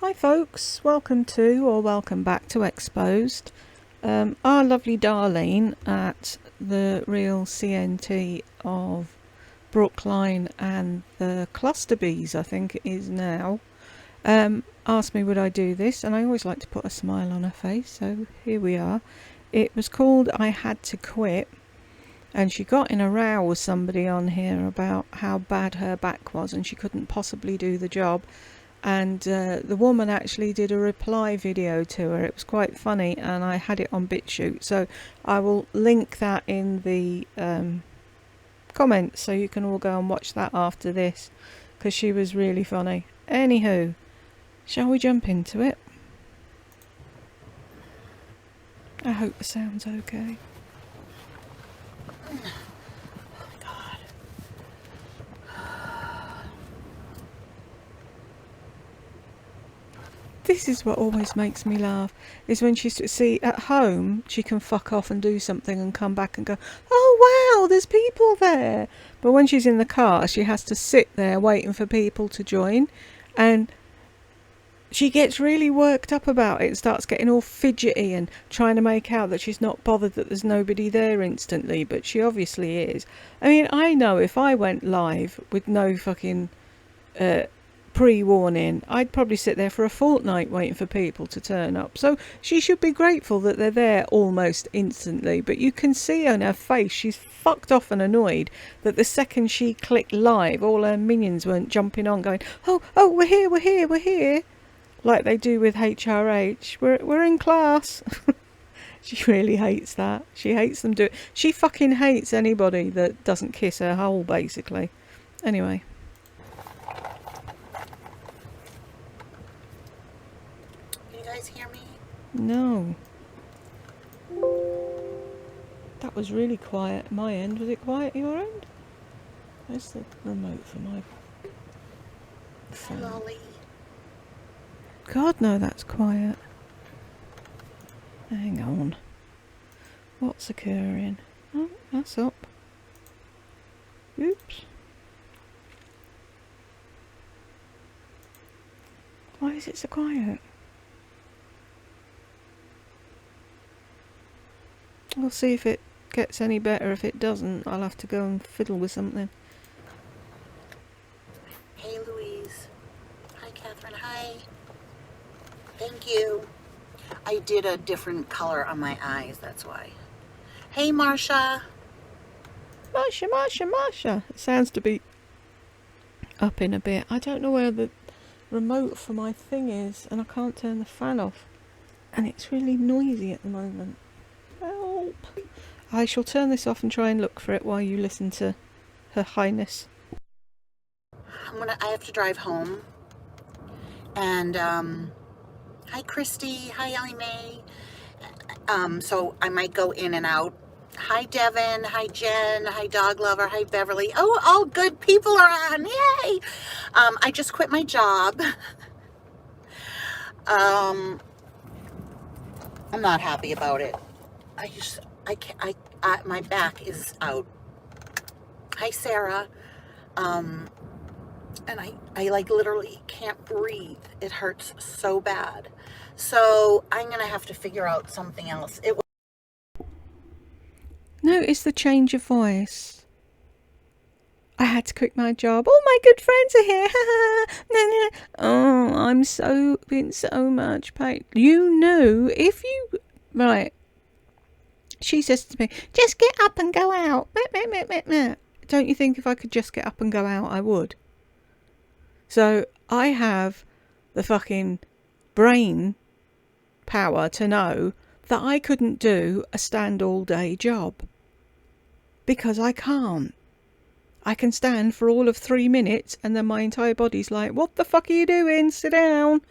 Hi folks, welcome to or welcome back to Exposed. Our lovely Darlene at the Real CNT of Brookline and the Cluster Bees, I think it is now, asked me would I do this, and I always like to put a smile on her face, so here we are. It was called I Had to Quit, and she got in a row with somebody on here about how bad her back was and she couldn't possibly do the job. And the woman actually did a reply video to her. It was quite funny, and I had it on BitChute, so I will link that in the comments so you can all go and watch that after this, because she was really funny. Anywho, shall we jump into it? I hope the sound's okay. This is what always makes me laugh, is when see, at home she can fuck off and do something and come back and go, oh wow, there's people there. But when she's in the car, she has to sit there waiting for people to join, and she gets really worked up about it and starts getting all fidgety and trying to make out that she's not bothered that there's nobody there instantly, but she obviously is. I mean, I know if I went live with no fucking pre-warning, I'd probably sit there for a fortnight waiting for people to turn up. So she should be grateful that they're there almost instantly, but you can see on her face she's fucked off and annoyed that the second she clicked live, all her minions weren't jumping on going, oh, we're here, like they do with HRH. We're in class. She really hates that. She hates them do it. She fucking hates anybody that doesn't kiss her hole, basically. Anyway. Hear me? No. That was really quiet at my end. Was it quiet at your end? Where's the remote for my phone? Lolly. God, no, that's quiet. Hang on. What's occurring? Oh, that's up. Oops. Why is it so quiet? We'll see if it gets any better. If it doesn't, I'll have to go and fiddle with something. Hey, Louise. Hi, Catherine. Hi. Thank you. I did a different color on my eyes, that's why. Hey, Marsha. Marsha. It sounds to be up in a bit. I don't know where the remote for my thing is, and I can't turn the fan off. And it's really noisy at the moment. Help. I shall turn this off and try and look for it while you listen to Her Highness. I have to drive home. And, hi, Christy. Hi, Ellie Mae. So I might go in and out. Hi, Devin. Hi, Jen. Hi, Dog Lover. Hi, Beverly. Oh, all good people are on. Yay. I just quit my job. I'm not happy about it. My back is out. Hi, Sarah. And I like literally can't breathe. It hurts so bad. So I'm gonna have to figure out something else. Notice the change of voice. I had to quit my job. All my good friends are here. Oh, I'm in so much pain. You know, if you... Right. She says to me, just get up and go out. Don't you think if I could just get up and go out, I would? So I have the fucking brain power to know that I couldn't do a stand all day job. Because I can't. I can stand for all of 3 minutes and then my entire body's like, what the fuck are you doing? Sit down.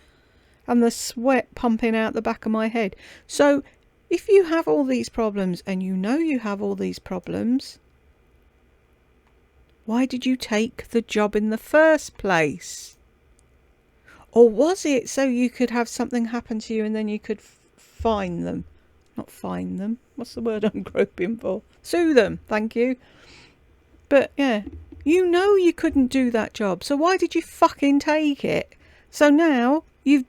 And the sweat pumping out the back of my head. So if you have all these problems and you know you have all these problems, why did you take the job in the first place? Or was it so you could have something happen to you and then you could fine them? Not fine them. What's the word I'm groping for? Sue them. Thank you. But yeah, you know you couldn't do that job. So why did you fucking take it? So now you've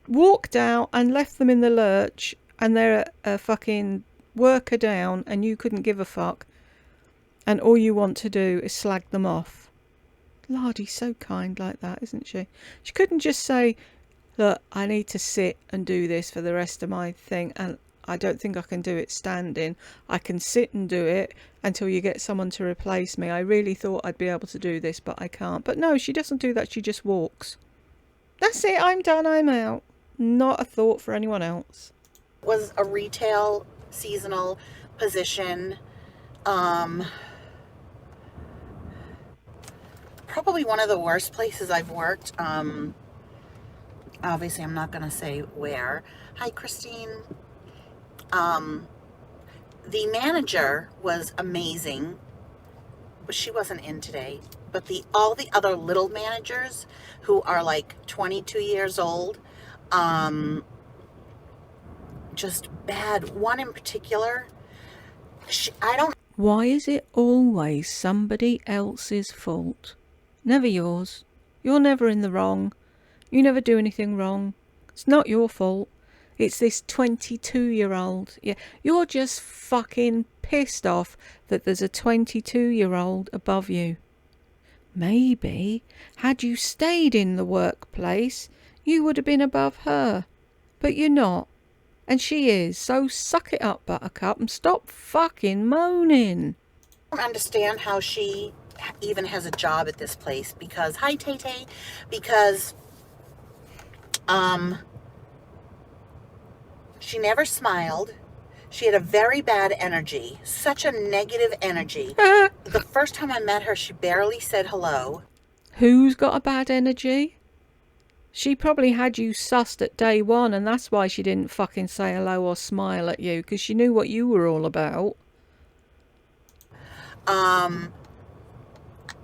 walked out and left them in the lurch, and they're a fucking worker down, and you couldn't give a fuck, and all you want to do is slag them off. Lardy's so kind like that, isn't she? She couldn't just say, look, I need to sit and do this for the rest of my thing, and I don't think I can do it standing. I can sit and do it until you get someone to replace me. I really thought I'd be able to do this, but I can't. But no, she doesn't do that. She just walks. That's it. I'm done. I'm out. Not a thought for anyone else. Was a retail seasonal position. Probably one of the worst places I've worked. Obviously, I'm not going to say where. Hi, Christine. The manager was amazing, but she wasn't in today. But all the other little managers who are like 22 years old, just bad. One in particular, Why is it always somebody else's fault? Never yours. You're never in the wrong. You never do anything wrong. It's not your fault. It's this 22-year-old. Yeah, you're just fucking pissed off that there's a 22-year-old above you. Maybe, had you stayed in the workplace, you would have been above her. But you're not. And she is. So suck it up, Buttercup, and stop fucking moaning. I don't understand how she even has a job at this place because, hi, Tay-Tay, because, she never smiled. She had a very bad energy, such a negative energy. The first time I met her, she barely said hello. Who's got a bad energy? She probably had you sussed at day one, and that's why she didn't fucking say hello or smile at you, because she knew what you were all about.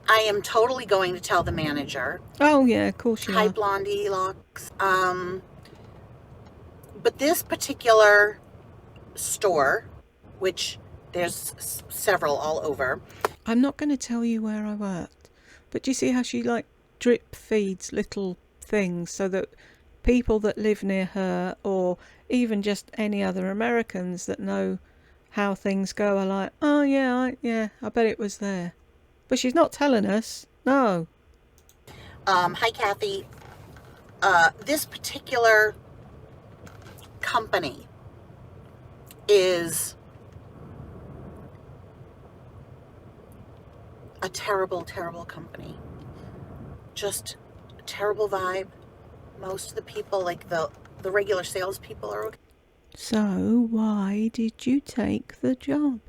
I am totally going to tell the manager. Oh, yeah, of course you Hi, are. Blondie Locks. But this particular store, which there's several all over. I'm not going to tell you where I worked, but do you see how she, like, drip feeds little things so that people that live near her, or even just any other Americans that know how things go, are like, oh, yeah, I bet it was there. But she's not telling us. No. Hi, Kathy. This particular company is a terrible, terrible company. Just a terrible vibe. Most of the people, like the regular salespeople, are okay. So why did you take the job?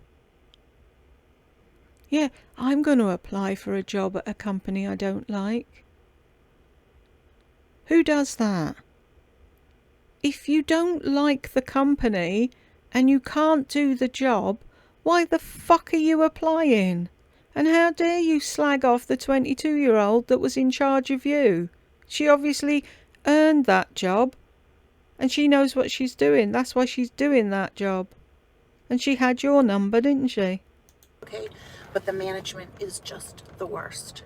Yeah, I'm going to apply for a job at a company I don't like. Who does that? If you don't like the company and you can't do the job, why the fuck are you applying? And how dare you slag off the 22-year-old that was in charge of you? She obviously earned that job, and she knows what she's doing. That's why she's doing that job. And she had your number, didn't she? Okay, but the management is just the worst.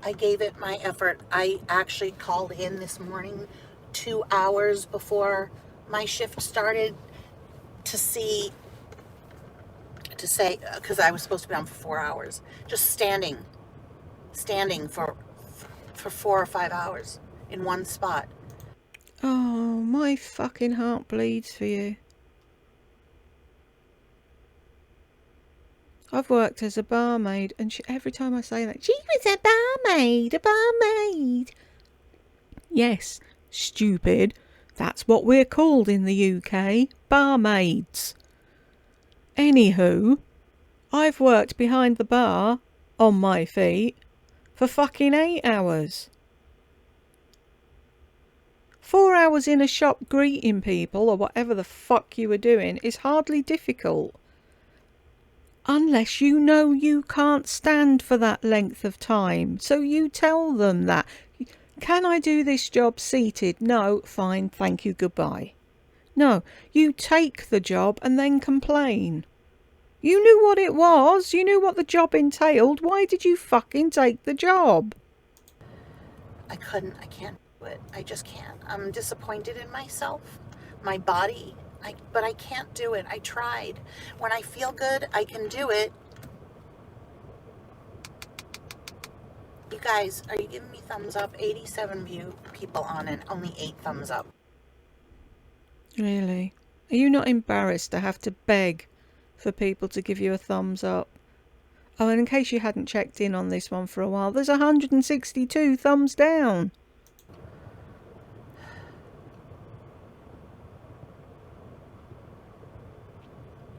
I gave it my effort. I actually called in this morning 2 hours before my shift started to say, because I was supposed to be on for 4 hours, just standing for 4 or 5 hours in one spot. Oh, my fucking heart bleeds for you. I've worked as a barmaid, and every time I say that, she was a barmaid. Yes, stupid. That's what we're called in the UK, barmaids. Anywho, I've worked behind the bar, on my feet, for fucking 8 hours. 4 hours in a shop greeting people, or whatever the fuck you were doing, is hardly difficult. Unless you know you can't stand for that length of time. So you tell them that. Can I do this job seated? No, fine, thank you, goodbye. No, you take the job and then complain. You knew what it was. You knew what the job entailed. Why did you fucking take the job? I can't. it. I just can't. I'm disappointed in myself, my body. But I can't do it. I tried. When I feel good, I can do it. You guys, are you giving me thumbs up? 87 people on and only 8 thumbs up. Really? Are you not embarrassed to have to beg for people to give you a thumbs up? Oh, and in case you hadn't checked in on this one for a while, there's 162 thumbs down.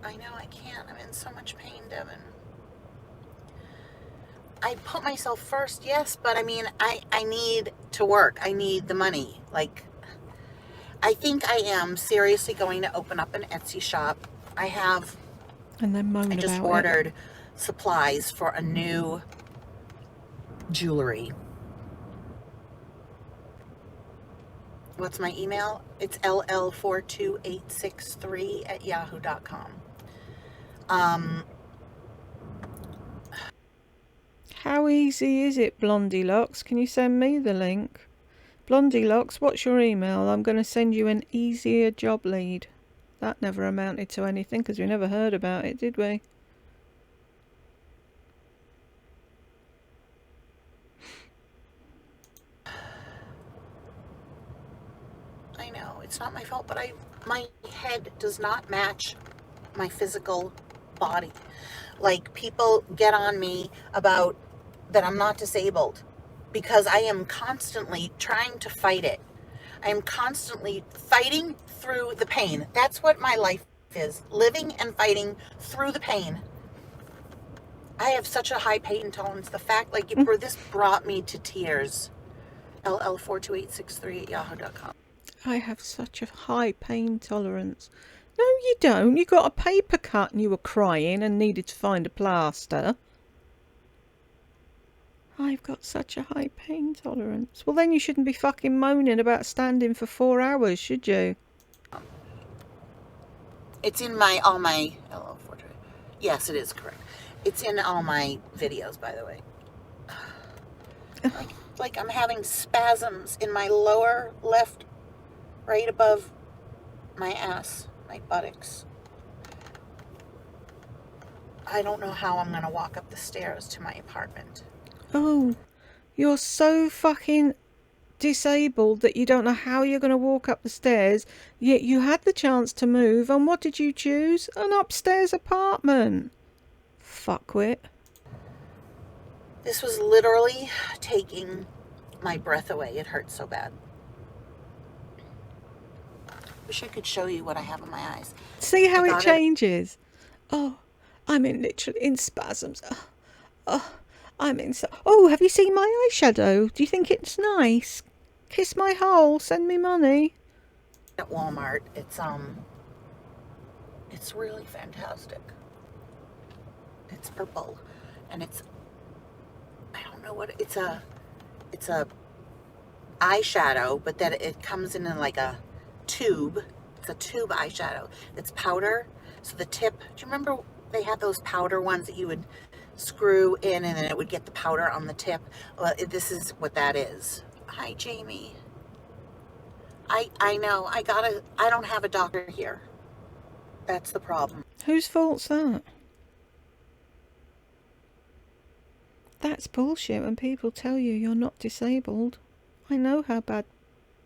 I know I can't. I'm in so much pain, Devin. I put myself first, yes, but I mean, I need to work. I need the money. Like, I think I am seriously going to open up an Etsy shop. I just ordered supplies for a new jewelry. What's my email? It's ll42863@yahoo.com. How easy is it, Blondie Locks? Can you send me the link? Blondie Locks, what's your email? I'm going to send you an easier job lead. That never amounted to anything because we never heard about it, did we? I know, it's not my fault, but my head does not match my physical body. Like, people get on me about that I'm not disabled because I am constantly trying to fight it. I am constantly fighting through the pain. That's what my life is, living and fighting through the pain. I have such a high pain tolerance. The fact, like, this brought me to tears. ll42863@yahoo.com. I have such a high pain tolerance. No, you don't. You got a paper cut and you were crying and needed to find a plaster. I've got such a high pain tolerance. Well, then you shouldn't be fucking moaning about standing for 4 hours, should you? It's in all my ll428. Yes, it is correct. It's in all my videos, by the way. Like I'm having spasms in my lower left, right above my ass, my buttocks. I don't know how I'm going to walk up the stairs to my apartment. Oh, you're so fucking disabled that you don't know how you're going to walk up the stairs, yet you had the chance to move, and what did you choose? An upstairs apartment. Fuckwit. This was literally taking my breath away. It hurt so bad. Wish I could show you what I have in my eyes. See how it changes? Oh, I'm literally in spasms. Oh, Oh, have you seen my eyeshadow? Do you think it's nice? Kiss my hole, send me money. At Walmart, it's really fantastic. It's purple, and I don't know what, it's a eyeshadow, but that it comes in like a tube. It's a tube eyeshadow. It's powder, so the tip, do you remember they had those powder ones that you would screw in and then it would get the powder on the tip? Well, this is what that is. Hi, Jamie. I know, I don't have a doctor here. That's the problem. Whose fault's that? That's bullshit when people tell you you're not disabled. I know how bad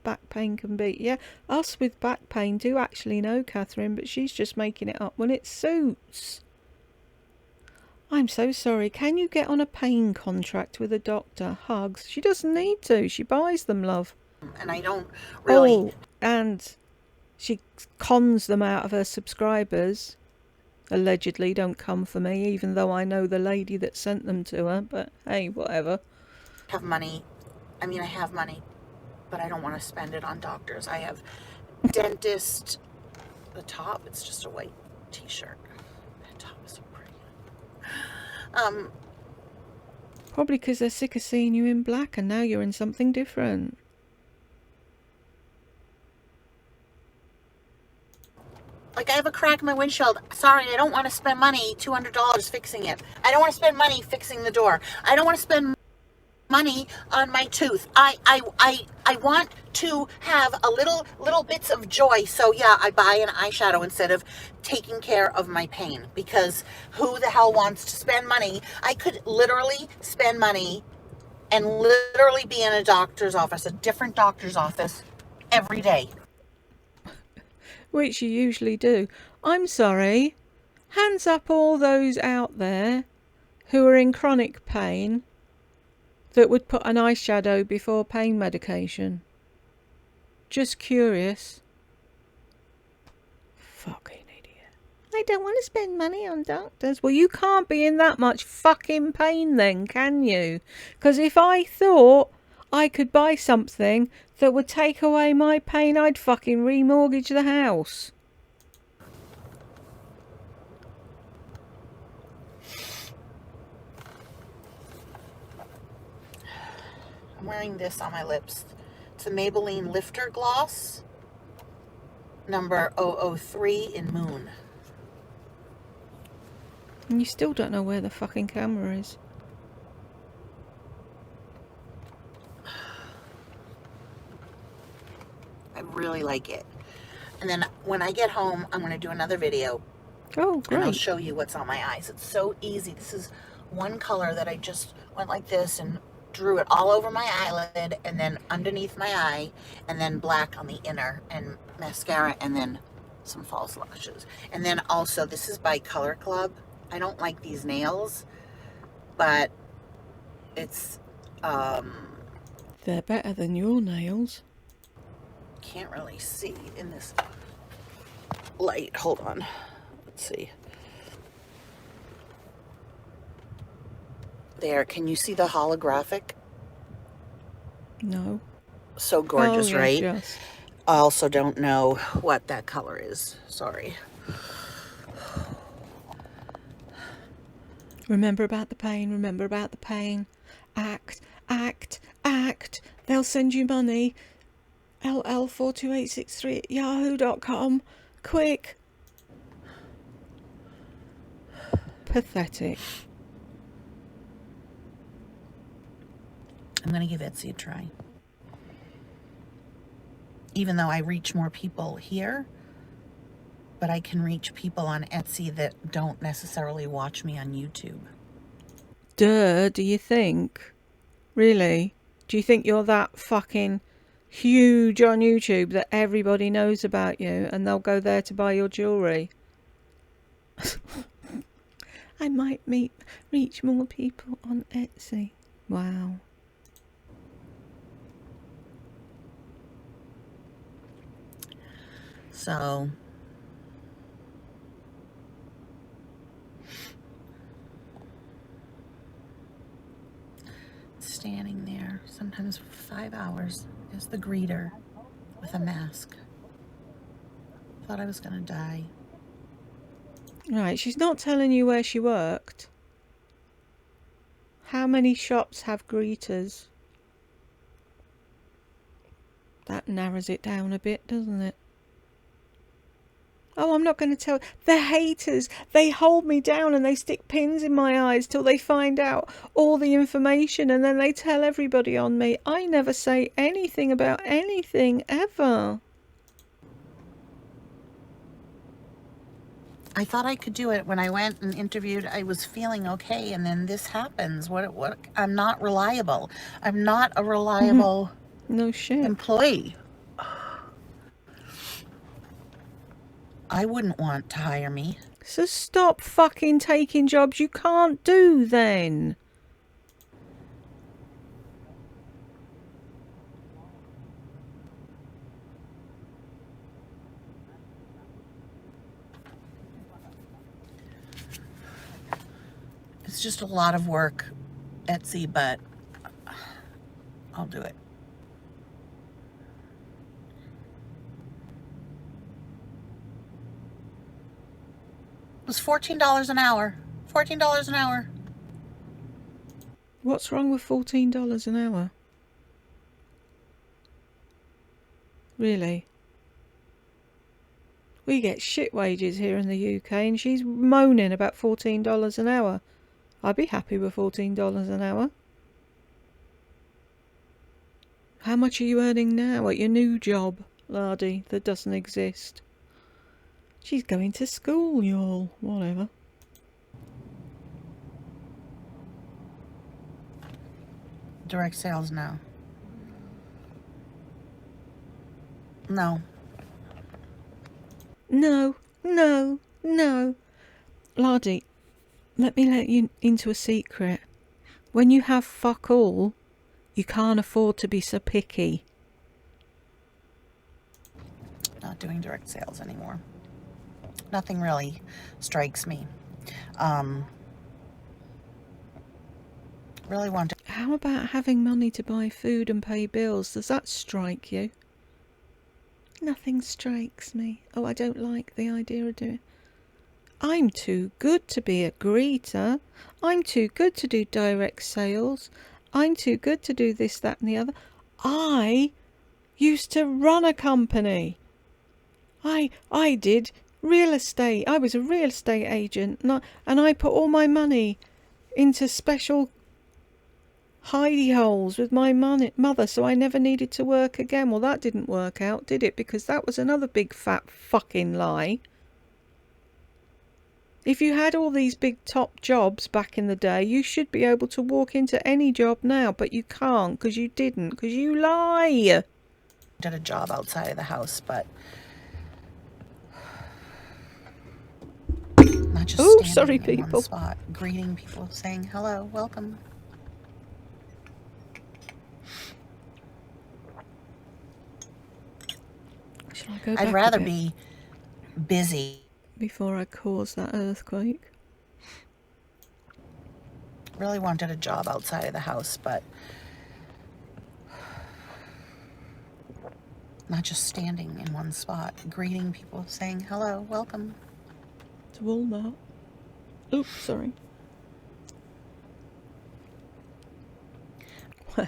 back pain can be. Yeah, us with back pain do actually know, Catherine, but she's just making it up when it suits. I'm so sorry. Can you get on a pain contract with a doctor? Hugs. She doesn't need to. She buys them, love. And I don't really... Oh, and she cons them out of her subscribers. Allegedly don't come for me, even though I know the lady that sent them to her. But hey, whatever. Have money. I mean, I have money, but I don't want to spend it on doctors. I have dentist. The top, it's just a white t-shirt. That top is so pretty. Probably because they're sick of seeing you in black and now you're in something different. Like, I have a crack in my windshield. Sorry, I don't want to spend money, $200 fixing it. I don't want to spend money fixing the door. I don't want to spend money on my tooth. I want to have a little bits of joy. So yeah, I buy an eyeshadow instead of taking care of my pain, because who the hell wants to spend money? I could literally spend money and literally be in a doctor's office, a different doctor's office every day. Which you usually do. I'm sorry. Hands up all those out there who are in chronic pain that would put an eyeshadow before pain medication. Just curious. Fucking idiot. I don't want to spend money on doctors. Well, you can't be in that much fucking pain then, can you? Because if I thought I could buy something that would take away my pain, I'd fucking remortgage the house. I'm wearing this on my lips. It's a Maybelline Lifter Gloss, number 003 in Moon. And you still don't know where the fucking camera is. I really like it. And then when I get home, I'm going to do another video. Oh, great. And I'll show you what's on my eyes. It's so easy. This is one color that I just went like this and drew it all over my eyelid, and then underneath my eye, and then black on the inner, and mascara, and then some false lashes. And then also, this is by Color Club. I don't like these nails, but it's they're better than your nails. Can't really see in this light. Hold on. Let's see. There, can you see the holographic? No. So gorgeous, yes, right? Yes. I also don't know what that color is. Sorry. Remember about the pain. Remember about the pain. Act, act, act. They'll send you money. LL42863 at yahoo.com. Quick. Pathetic. I'm going to give Etsy a try. Even though I reach more people here, but I can reach people on Etsy that don't necessarily watch me on YouTube. Duh, do you think? Really? Do you think you're that fucking huge on YouTube that everybody knows about you and they'll go there to buy your jewellery? I might reach more people on Etsy. Wow. So standing there sometimes for 5 hours as the greeter with a mask. Thought I was gonna die. Right, she's not telling you where she worked. How many shops have greeters? That narrows it down a bit, doesn't it? Oh, I'm not going to tell. The haters, they hold me down and they stick pins in my eyes till they find out all the information, and then they tell everybody on me. I never say anything about anything ever. I thought I could do it when I went and interviewed. I was feeling okay, and then this happens. What? I'm not reliable. I'm not a reliable No shit. employee. I wouldn't want to hire me. So stop fucking taking jobs you can't do then. It's just a lot of work, Etsy, but I'll do it. It was $14 an hour. $14 an hour. What's wrong with $14 an hour? Really? We get shit wages here in the UK and she's moaning about $14 an hour. I'd be happy with $14 an hour. How much are you earning now at your new job, Lardy, that doesn't exist? She's going to school, y'all. Whatever. Direct sales now. No. No, no, no. Lardy, let me let you into a secret. When you have fuck all, you can't afford to be so picky. Not doing direct sales anymore. Nothing really strikes me. Really want to. How about having money to buy food and pay bills? Does that strike you? Nothing strikes me. Oh, I don't like the idea of doing. I'm too good to be a greeter. I'm too good to do direct sales. I'm too good to do this, that and the other. I used to run a company. I did real estate. I was a real estate agent, and I put all my money into special hidey holes with my mother, so I never needed to work again. Well, that didn't work out, did it? Because that was another big fat fucking lie. If you had all these big top jobs back in the day, you should be able to walk into any job now, but you can't because you didn't, because you lie. Did a job outside of the house, but not just standing sorry, in people. one spot, greeting people, saying hello, welcome. Shall I go I'd back rather a bit be busy. before I cause that earthquake? Really wanted a job outside of the house, but not just standing in one spot, greeting people, saying hello, welcome. To Walmart. Oops, sorry. Well,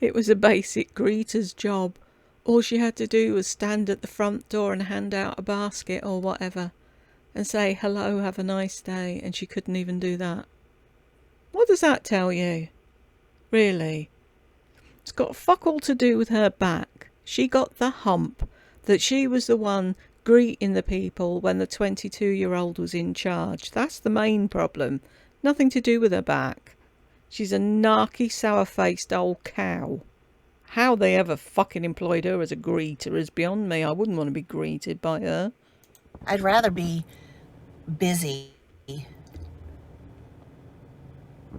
it was a basic greeter's job. All she had to do was stand at the front door and hand out a basket or whatever and say, hello, have a nice day, and she couldn't even do that. What does that tell you? Really? It's got fuck all to do with her back. She got the hump that she was the one greeting the people when the 22-year-old was in charge. That's the main problem. Nothing to do with her back. She's a narky, sour-faced old cow. How they ever fucking employed her as a greeter is beyond me. I wouldn't want to be greeted by her. I'd rather be busy.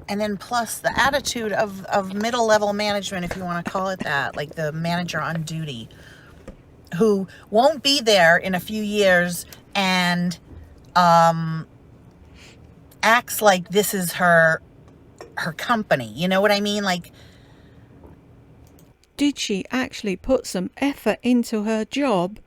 And then plus the attitude of middle-level management, if you want to call it that, like the manager on duty, who won't be there in a few years and acts like this is her company. You know what I mean? Like, did she actually put some effort into her job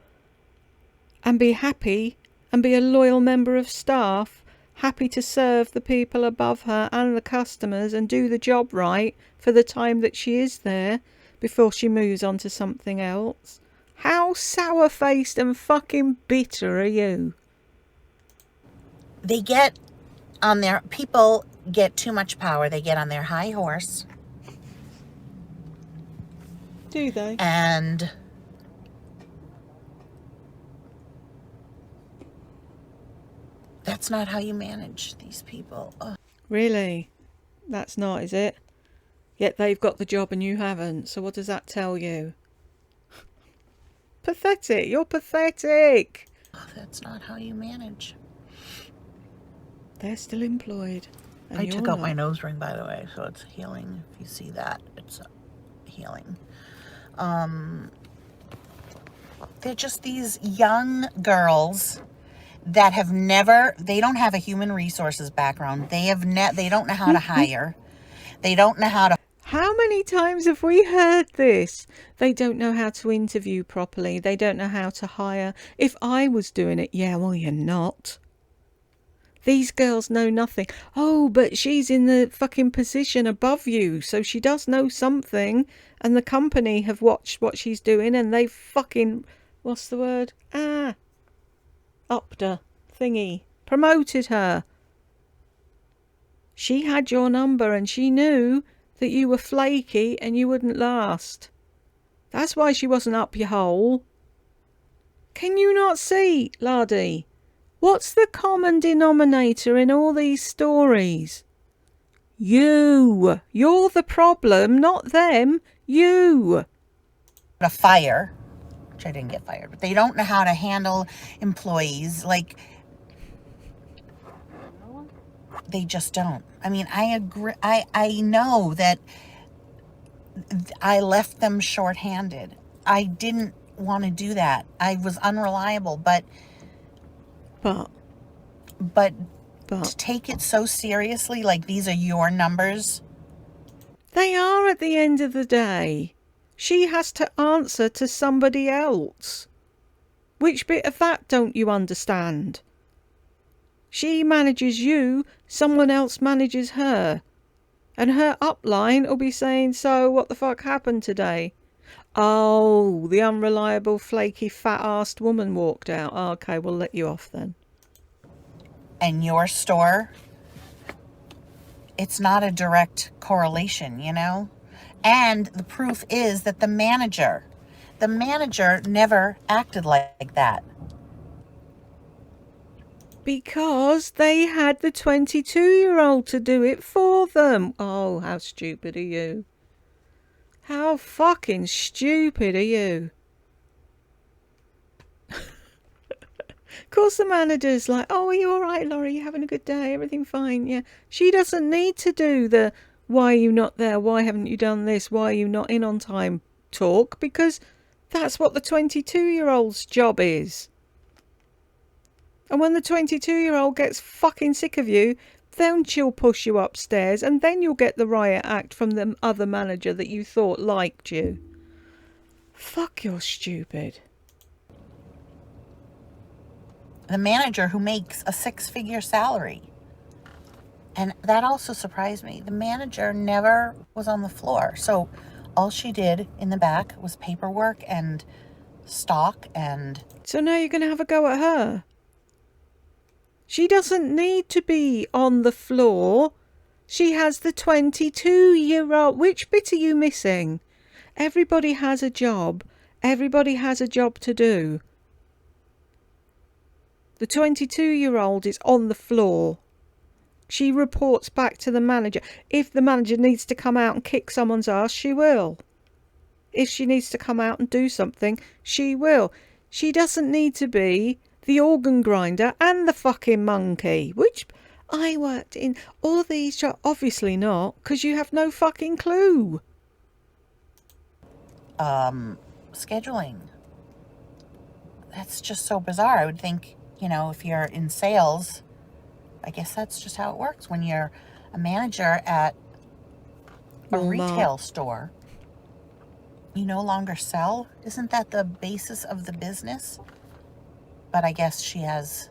and be happy and be a loyal member of staff, happy to serve the people above her and the customers and do the job right for the time that she is there before she moves on to something else? How sour-faced and fucking bitter are you? they get on their, people get too much power. They get on their high horse. Do they? And that's not how you manage these people. Ugh. Really? That's not, is it? Yet they've got the job and you haven't. So what does that tell you? Pathetic. You're pathetic. That's not how you manage. They're still employed. And I took out not. my nose ring, by the way, so it's healing. If you see that, it's healing. They're just these young girls that have never, they don't have a human resources background. They have they don't know how to hire. They don't know how to. How many times have we heard this? They don't know how to interview properly. They don't know how to hire. If I was doing it, yeah, well, you're not. These girls know nothing. Oh, but she's in the fucking position above you, so she does know something. And the company have watched what she's doing and they've fucking, what's the word? Upped her thingy. Promoted her. She had your number and she knew that you were flaky and you wouldn't last. That's why she wasn't up your hole. Can you not see, laddie? What's the common denominator in all these stories? You. You're the problem, not them. You. A fire, which I didn't get fired, but they don't know how to handle employees. Like, they just don't. I mean, I agree. I know that I left them shorthanded. I didn't want to do that. I was unreliable, but to take it so seriously, like these are your numbers. They are at the end of the day. She has to answer to somebody else. Which bit of that don't you understand? She manages you, someone else manages her. And her upline will be saying, so what the fuck happened today? Oh, the unreliable, flaky, fat-assed woman walked out. Oh, okay, we'll let you off then. And your store, it's not a direct correlation, you know? And the proof is that the manager never acted like that. Because they had the 22-year-old to do it for them. Oh, how stupid are you? How fucking stupid are you? Of course the manager's like, oh, are you all right, Laurie? You having a good day? Everything fine? Yeah. She doesn't need to do the, why are you not there? Why haven't you done this? Why are you not in on time talk? Because that's what the 22-year-old's job is. And when the 22-year-old gets fucking sick of you, then she'll push you upstairs and then you'll get the riot act from the other manager that you thought liked you. Fuck, you're stupid. The manager who makes a 6-figure salary. And that also surprised me. The manager never was on the floor. So all she did in the back was paperwork and stock and... So now you're going to have a go at her? She doesn't need to be on the floor. She has the 22-year-old. Which bit are you missing? Everybody has a job. Everybody has a job to do. The 22-year-old is on the floor. She reports back to the manager. If the manager needs to come out and kick someone's ass, she will. If she needs to come out and do something, she will. She doesn't need to be the organ grinder and the fucking monkey, which I worked in all these jobs. Obviously not, because you have no fucking clue. Scheduling. That's just so bizarre. I would think, you know, if you're in sales, I guess that's just how it works. When you're a manager at a retail store, you no longer sell. Isn't that the basis of the business? But I guess she has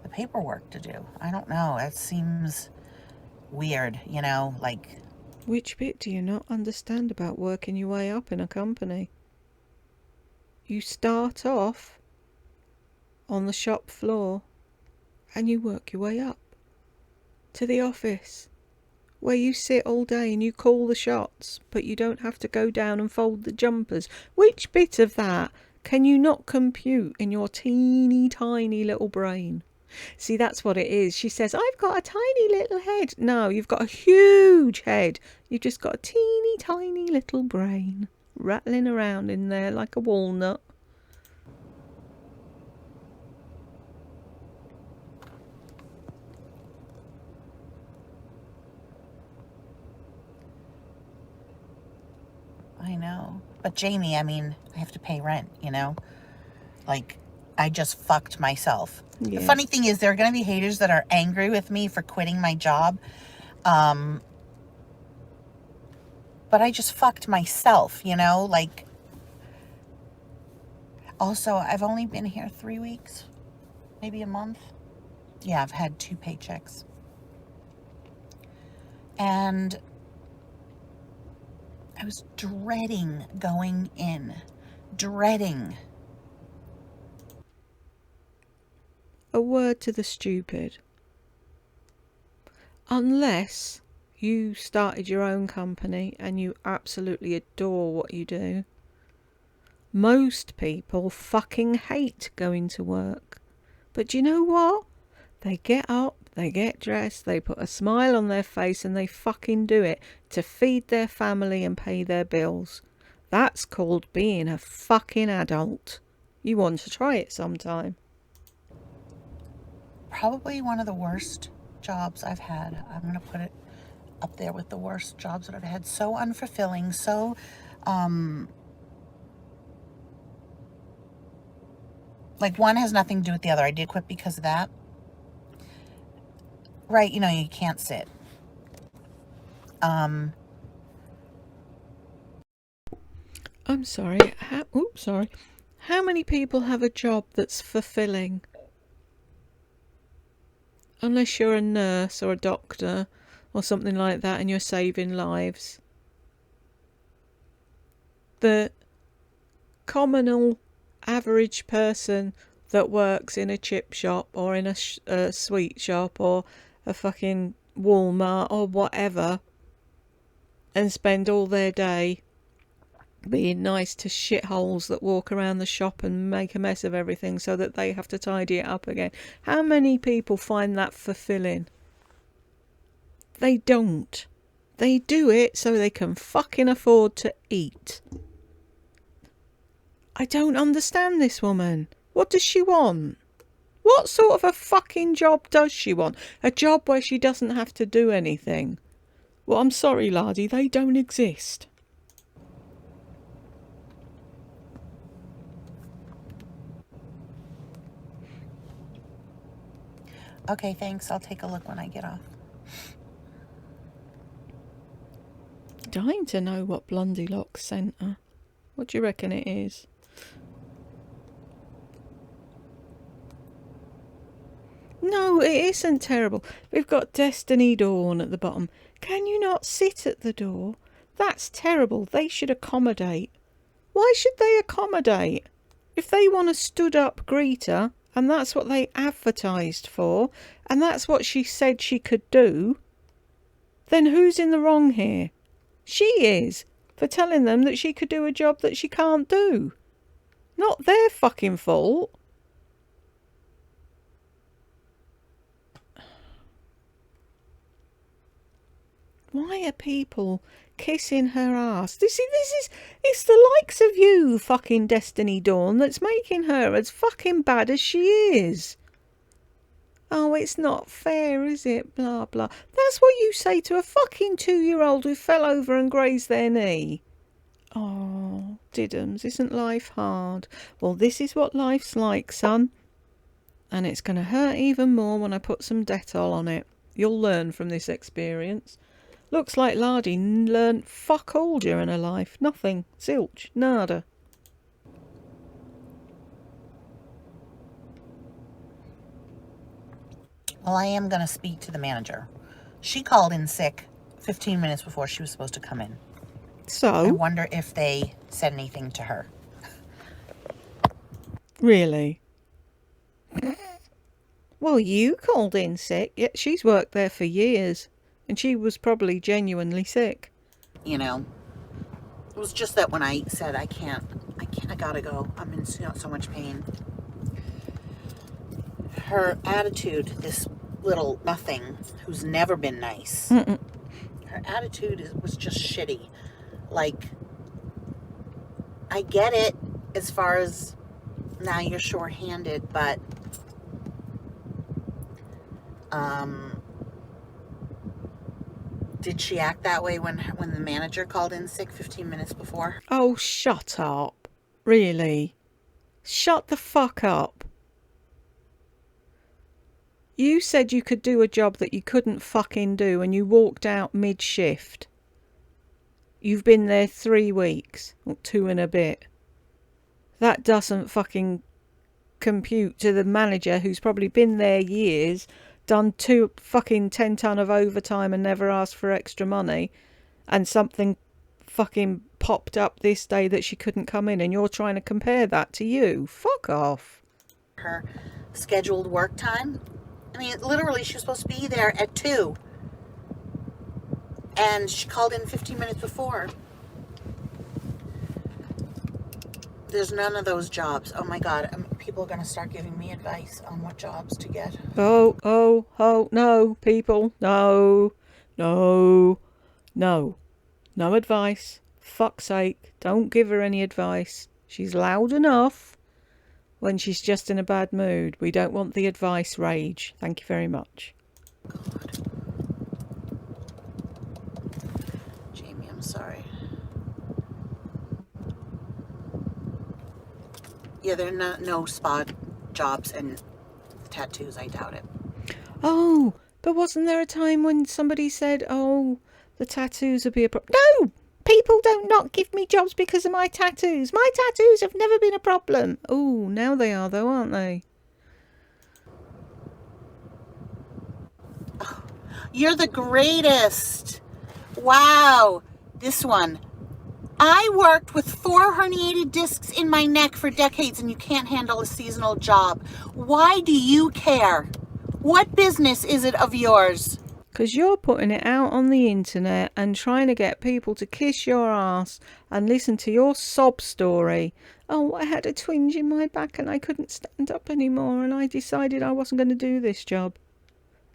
the paperwork to do. I don't know. It seems weird, you know, like... Which bit do you not understand about working your way up in a company? You start off on the shop floor and you work your way up to the office where you sit all day and you call the shots, but you don't have to go down and fold the jumpers. Which bit of that can you not compute in your teeny tiny little brain? See, that's what it is. She says, I've got a tiny little head. No, you've got a huge head. You've just got a teeny tiny little brain rattling around in there like a walnut. I know. But Jamie, I mean, I have to pay rent, you know? Like, I just fucked myself. Yeah. The funny thing is, there are going to be haters that are angry with me for quitting my job. But I just fucked myself, you know? Like, also, I've only been here 3 weeks. Maybe a month. Yeah, I've had 2 paychecks. And I was dreading going in. Dreading. A word to the stupid. Unless you started your own company and you absolutely adore what you do, Most people fucking hate going to work. But you know what? They get up, they get dressed, they put a smile on their face and they fucking do it to feed their family and pay their bills. That's called being a fucking adult. You want to try it sometime. Probably one of the worst jobs I've had. I'm going to put it up there with the worst jobs that I've had. So unfulfilling, so like one has nothing to do with the other. I did quit because of that. Right, you know, you can't sit. I'm sorry. Sorry. How many people have a job that's fulfilling? Unless you're a nurse or a doctor or something like that and you're saving lives. The communal average person that works in a chip shop or in a sweet shop or a fucking Walmart or whatever and spend all their day being nice to shitholes that walk around the shop and make a mess of everything so that they have to tidy it up again. How many people find that fulfilling? They don't. They do it so they can fucking afford to eat. I don't understand this woman. What does she want? What sort of a fucking job does she want? A job where she doesn't have to do anything? Well, I'm sorry, laddie, they don't exist. Okay, thanks. I'll take a look when I get off. Dying to know what Blondie sent her. What do you reckon it is? No, it isn't terrible. We've got Destiny Dawn at the bottom. Can you not sit at the door? That's terrible. They should accommodate. Why should they accommodate? If they want a stood up greeter, and that's what they advertised for, and that's what she said she could do, then who's in the wrong here? She is, for telling them that she could do a job that she can't do. Not their fucking fault. Why are people kissing her ass? It's the likes of you, fucking Destiny Dawn, that's making her as fucking bad as she is. Oh, it's not fair, is it? Blah, blah. That's what you say to a fucking 2-year-old who fell over and grazed their knee. Oh, Diddums, isn't life hard? Well, this is what life's like, son. And it's going to hurt even more when I put some Dettol on it. You'll learn from this experience. Looks like Lardy learnt fuck all during her life. Nothing. Zilch. Nada. Well, I am going to speak to the manager. She called in sick 15 minutes before she was supposed to come in. So? I wonder if they said anything to her. Really? Well, you called in sick. Yeah, she's worked there for years. And she was probably genuinely sick. You know, it was just that when I said, I gotta go. I'm in so much pain. Her attitude, this little nothing who's never been nice. Mm-mm. Her attitude was just shitty. Like, I get it as far as now you're short-handed, but did she act that way when the manager called in sick 15 minutes before? Oh, shut up. Really? Shut the fuck up. You said you could do a job that you couldn't fucking do and you walked out mid-shift. You've been there 3 weeks, or 2 and a bit. That doesn't fucking compute to the manager who's probably been there years, done 2 fucking 10-ton of overtime and never asked for extra money, and something fucking popped up this day that she couldn't come in, and you're trying to compare that to you. Fuck off. Her scheduled work time. I mean, literally, she was supposed to be there at 2. And she called in 15 minutes before. There's none of those jobs. Oh my God. People are going to start giving me advice on what jobs to get. Oh, no, people. No. No advice. Fuck's sake. Don't give her any advice. She's loud enough when she's just in a bad mood. We don't want the advice rage. Thank you very much. God. Jamie, I'm sorry. Yeah, there are no spa jobs and tattoos. I doubt it. Oh, but wasn't there a time when somebody said, oh, the tattoos would be a problem? No! People don't not give me jobs because of my tattoos. My tattoos have never been a problem. Oh, now they are though, aren't they? Oh, you're the greatest. Wow. This one. I worked with 4 herniated discs in my neck for decades and you can't handle a seasonal job. Why do you care? What business is it of yours? Because you're putting it out on the internet and trying to get people to kiss your ass and listen to your sob story. Oh, I had a twinge in my back and I couldn't stand up anymore and I decided I wasn't going to do this job.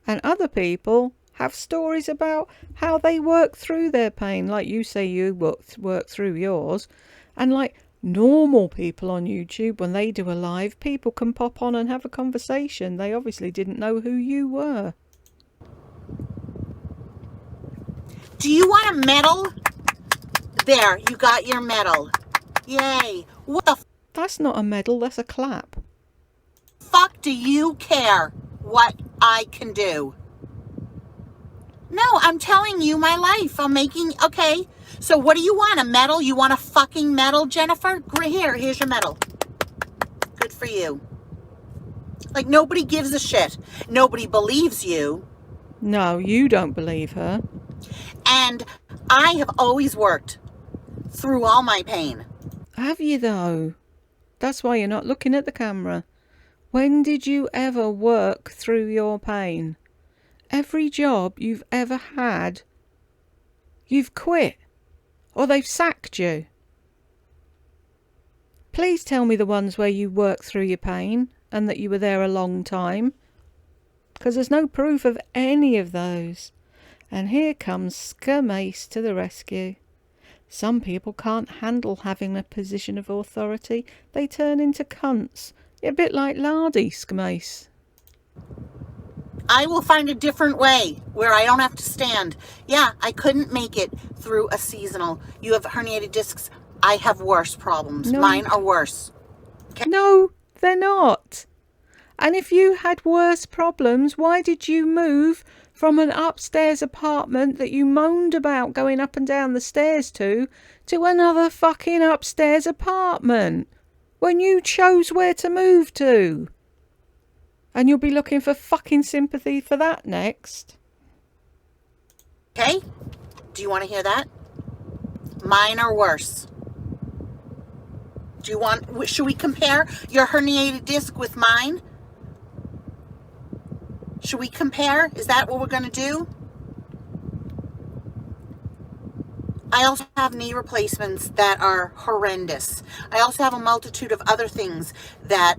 And other people have stories about how they work through their pain, like you say you work through yours. And like normal people on YouTube, when they do a live, people can pop on and have a conversation. They obviously didn't know who you were. Do you want a medal? There, you got your medal. Yay. What the That's not a medal, that's a clap. fuck do you care what I can do? No, I'm telling you my life. Okay. So what do you want? A medal? You want a fucking medal, Jennifer? Here's your medal. Good for you. Like, nobody gives a shit. Nobody believes you. No, you don't believe her. And I have always worked through all my pain. Have you though? That's why you're not looking at the camera. When did you ever work through your pain? Every job you've ever had, you've quit. Or they've sacked you. Please tell me the ones where you worked through your pain and that you were there a long time. Because there's no proof of any of those. And here comes Skamace to the rescue. Some people can't handle having a position of authority. They turn into cunts. You're a bit like Lardy, Skamace. I will find a different way where I don't have to stand. Yeah, I couldn't make it through a seasonal. You have herniated discs. I have worse problems. No. Mine are worse. Okay. No, they're not. And if you had worse problems, why did you move from an upstairs apartment that you moaned about going up and down the stairs to another fucking upstairs apartment when you chose where to move to? And you'll be looking for fucking sympathy for that next. Okay? Do you want to hear that? Mine are worse. Should we compare your herniated disc with mine? Should we compare? Is that what we're going to do? I also have knee replacements that are horrendous. I also have a multitude of other things that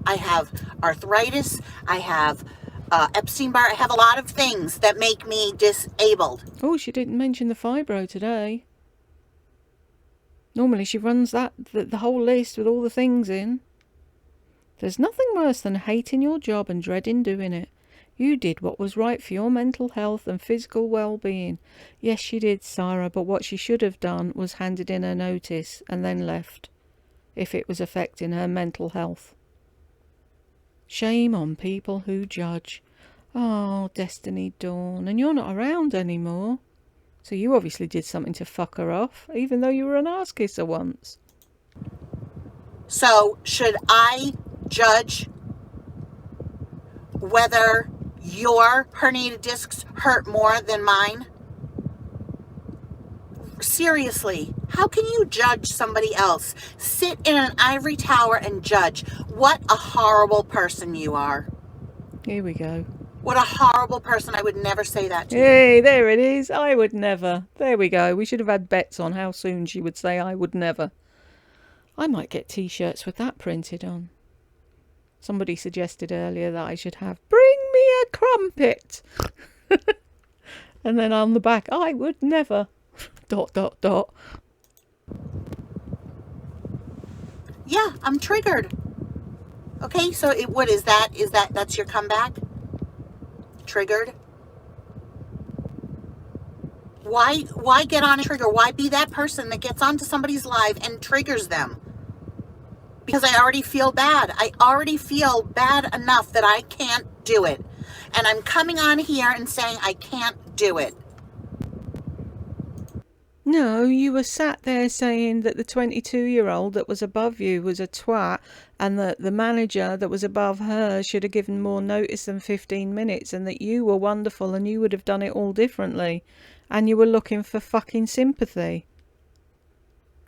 I have arthritis. I have Epstein-Barr. I have a lot of things that make me disabled. Oh, she didn't mention the fibro today. Normally she runs the whole list with all the things in. There's nothing worse than hating your job and dreading doing it. You did what was right for your mental health and physical well-being. Yes, she did, Sarah, but what she should have done was handed in her notice and then left, if it was affecting her mental health. Shame on people who judge. Oh, Destiny Dawn, and you're not around anymore. So you obviously did something to fuck her off, even though you were an ass kisser once. So, should I judge whether your herniated discs hurt more than mine? Seriously, how can you judge somebody else? Sit in an ivory tower and judge. What a horrible person you are. Here we go. What a horrible person. I would never say that to you. Hey, there it is. I would never. There we go. We should have had bets on how soon she would say I would never. I might get t-shirts with that printed on. Somebody suggested earlier that I should have, bring me a crumpet. And then on the back, I would never, ... Yeah, I'm triggered. Okay, so what is that? That's your comeback? Triggered? Why get on a trigger? Why be that person that gets onto somebody's live and triggers them? Because I already feel bad. I already feel bad enough that I can't do it. And I'm coming on here and saying I can't do it. No, you were sat there saying that the 22-year-old that was above you was a twat, and that the manager that was above her should have given more notice than 15 minutes, and that you were wonderful and you would have done it all differently, and you were looking for fucking sympathy.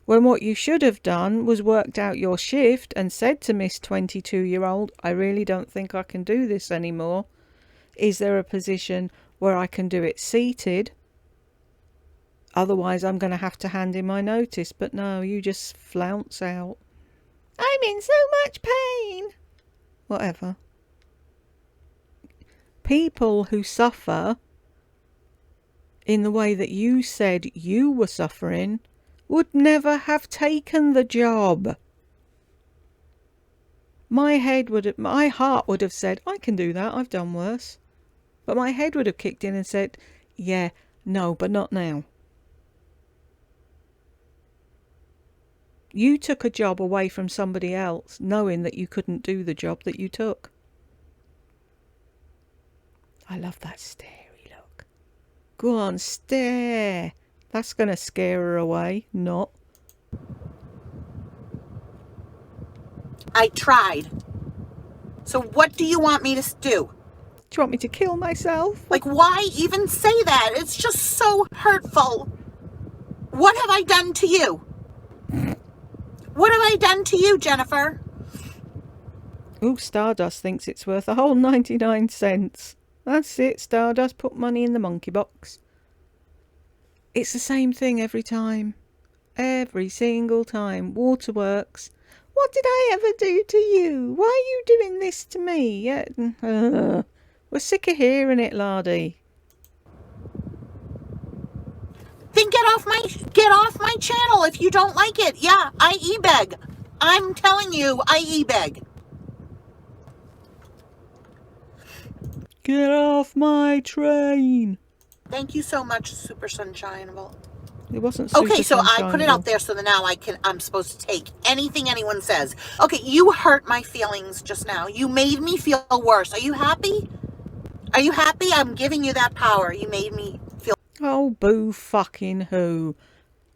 When what you should have done was worked out your shift and said to Miss 22-year-old, I really don't think I can do this anymore. Is there a position where I can do it seated? Otherwise, I'm going to have to hand in my notice. But no, you just flounce out. I'm in so much pain. Whatever. People who suffer in the way that you said you were suffering would never have taken the job. My heart would have said, I can do that, I've done worse. But my head would have kicked in and said, yeah, no, but not now. You took a job away from somebody else, knowing that you couldn't do the job that you took. I love that starey look. Go on, stare. That's going to scare her away. Not. I tried. So what do you want me to do? Do you want me to kill myself? Like, why even say that? It's just so hurtful. What have I done to you? What have I done to you, Jennifer? Ooh, Stardust thinks it's worth a whole 99 cents. That's it, Stardust. Put money in the monkey box. It's the same thing every time. Every single time. Waterworks. What did I ever do to you? Why are you doing this to me? We're sick of hearing it, Lardy. Then get off my channel if you don't like it. Yeah, I e-beg. I'm telling you, I e-beg. Get off my train. Thank you so much, Super Sunshineable. It wasn't super okay, so I put it out sunshineable. there so that now I'm supposed to take anything anyone says. Okay, you hurt my feelings just now. You made me feel worse. Are you happy? Are you happy? I'm giving you that power. You made me feel Oh, boo fucking who.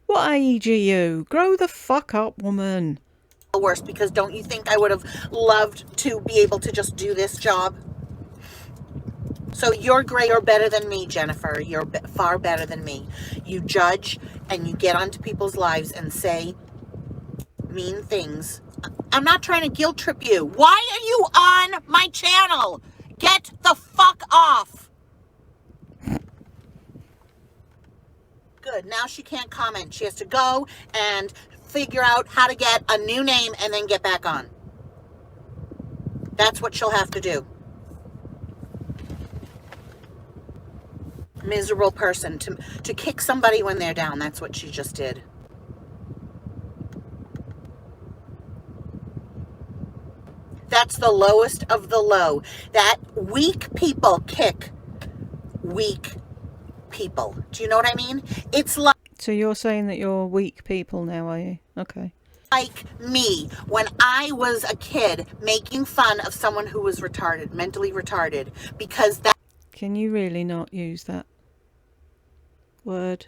What age are you? Grow the fuck up, woman. worse, because don't you think I would have loved to be able to just do this job? So you're great. You're better than me, Jennifer. You're far better than me. You judge and you get onto people's lives and say mean things. I'm not trying to guilt trip you. Why are you on my channel? Get the fuck off. Good. Now she can't comment. She has to go and figure out how to get a new name and then get back on. That's what she'll have to do. Miserable person to kick somebody when they're down. That's what she just did. That's the lowest of the low. That weak people kick weak people. Do you know what I mean? It's like So you're saying that you're weak people now, are you? Okay. like me when I was a kid making fun of someone who was retarded, mentally retarded, because that. Can you really not use that word,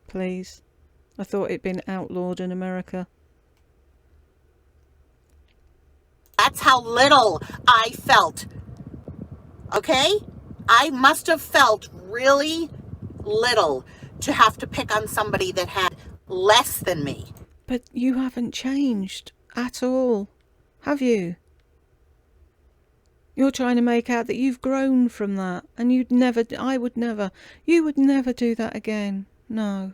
please? I thought it'd been outlawed in America. That's how little I felt. Okay? I must have felt really little to have to pick on somebody that had less than me. But you haven't changed at all, have you? You're trying to make out that you've grown from that, and you would never do that again. No.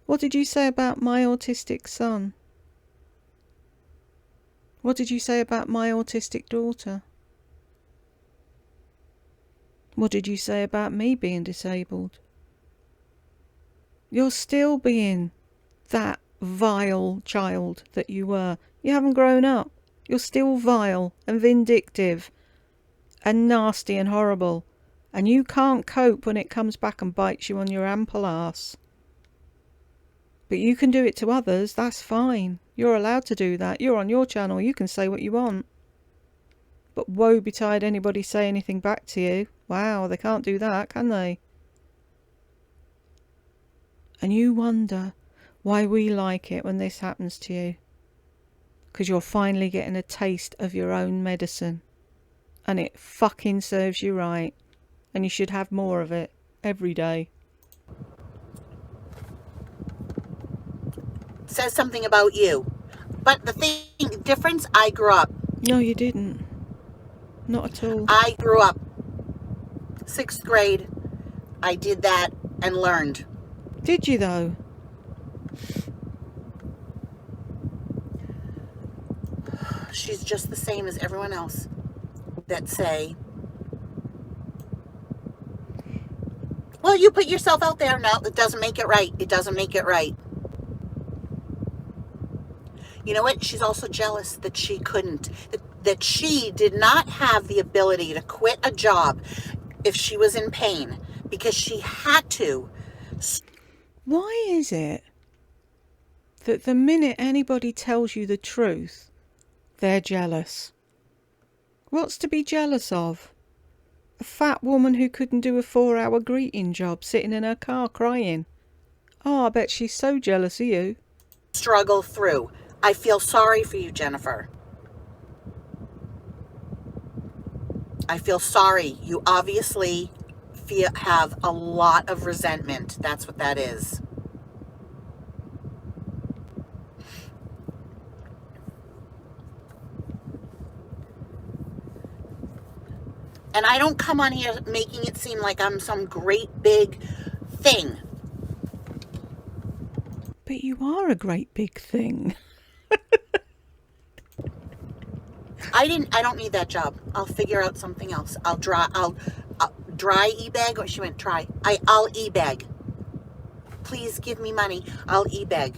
What did you say about my autistic son? What did you say about my autistic daughter? What did you say about me being disabled? You're still being that vile child that you were. You haven't grown up. You're still vile and vindictive and nasty and horrible. And you can't cope when it comes back and bites you on your ample arse. But you can do it to others, that's fine. You're allowed to do that. You're on your channel, you can say what you want. But woe betide anybody say anything back to you. Wow, they can't do that, can they? And you wonder why we like it when this happens to you. Because you're finally getting a taste of your own medicine. And it fucking serves you right. And you should have more of it every day. Says something about you. But the difference, I grew up. No, you didn't. Not at all. I grew up 6th grade. I did that and learned. Did you though? She's just the same as everyone else that say, well, you put yourself out there. No, it doesn't make it right. It doesn't make it right. You know what? She's also jealous that she couldn't, that she did not have the ability to quit a job if she was in pain because she had to. Why is it that the minute anybody tells you the truth, they're jealous? What's to be jealous of? A fat woman who couldn't do a 4-hour greeting job sitting in her car crying. Oh, I bet she's so jealous of you. Struggle through. I feel sorry for you, Jennifer. I feel sorry. You obviously have a lot of resentment. That's what that is. And I don't come on here making it seem like I'm some great big thing. But you are a great big thing. I don't need that job. I'll figure out something else. I'll dry e-bag. Or she went try. I'll e-bag. Please give me money. I'll e-bag.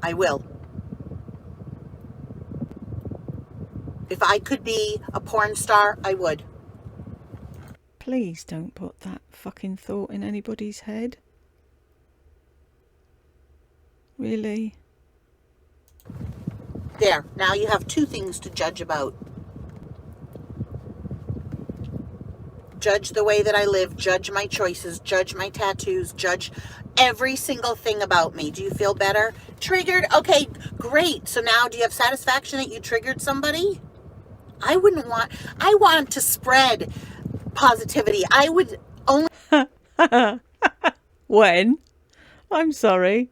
I will. If I could be a porn star, I would. Please don't put that fucking thought in anybody's head. Really? There. Now you have 2 things to judge about. Judge the way that I live. Judge my choices. Judge my tattoos. Judge every single thing about me. Do you feel better? Triggered? Okay, great. So now do you have satisfaction that you triggered somebody? I want to spread positivity. I would only... When? I'm sorry.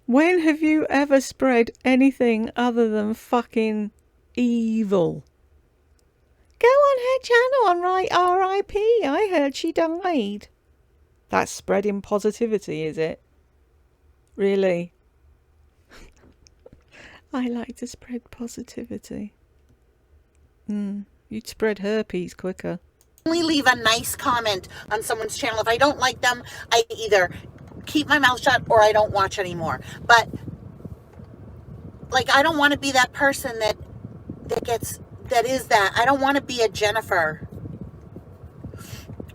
When have you ever spread anything other than fucking evil? Go on her channel and write R.I.P. I heard she died. That's spreading positivity, is it? Really? I like to spread positivity. You'd spread herpes quicker. Only leave a nice comment on someone's channel. If I don't like them, I either keep my mouth shut or I don't watch anymore. But like, I don't want to be that person that is that. I don't want to be a Jennifer.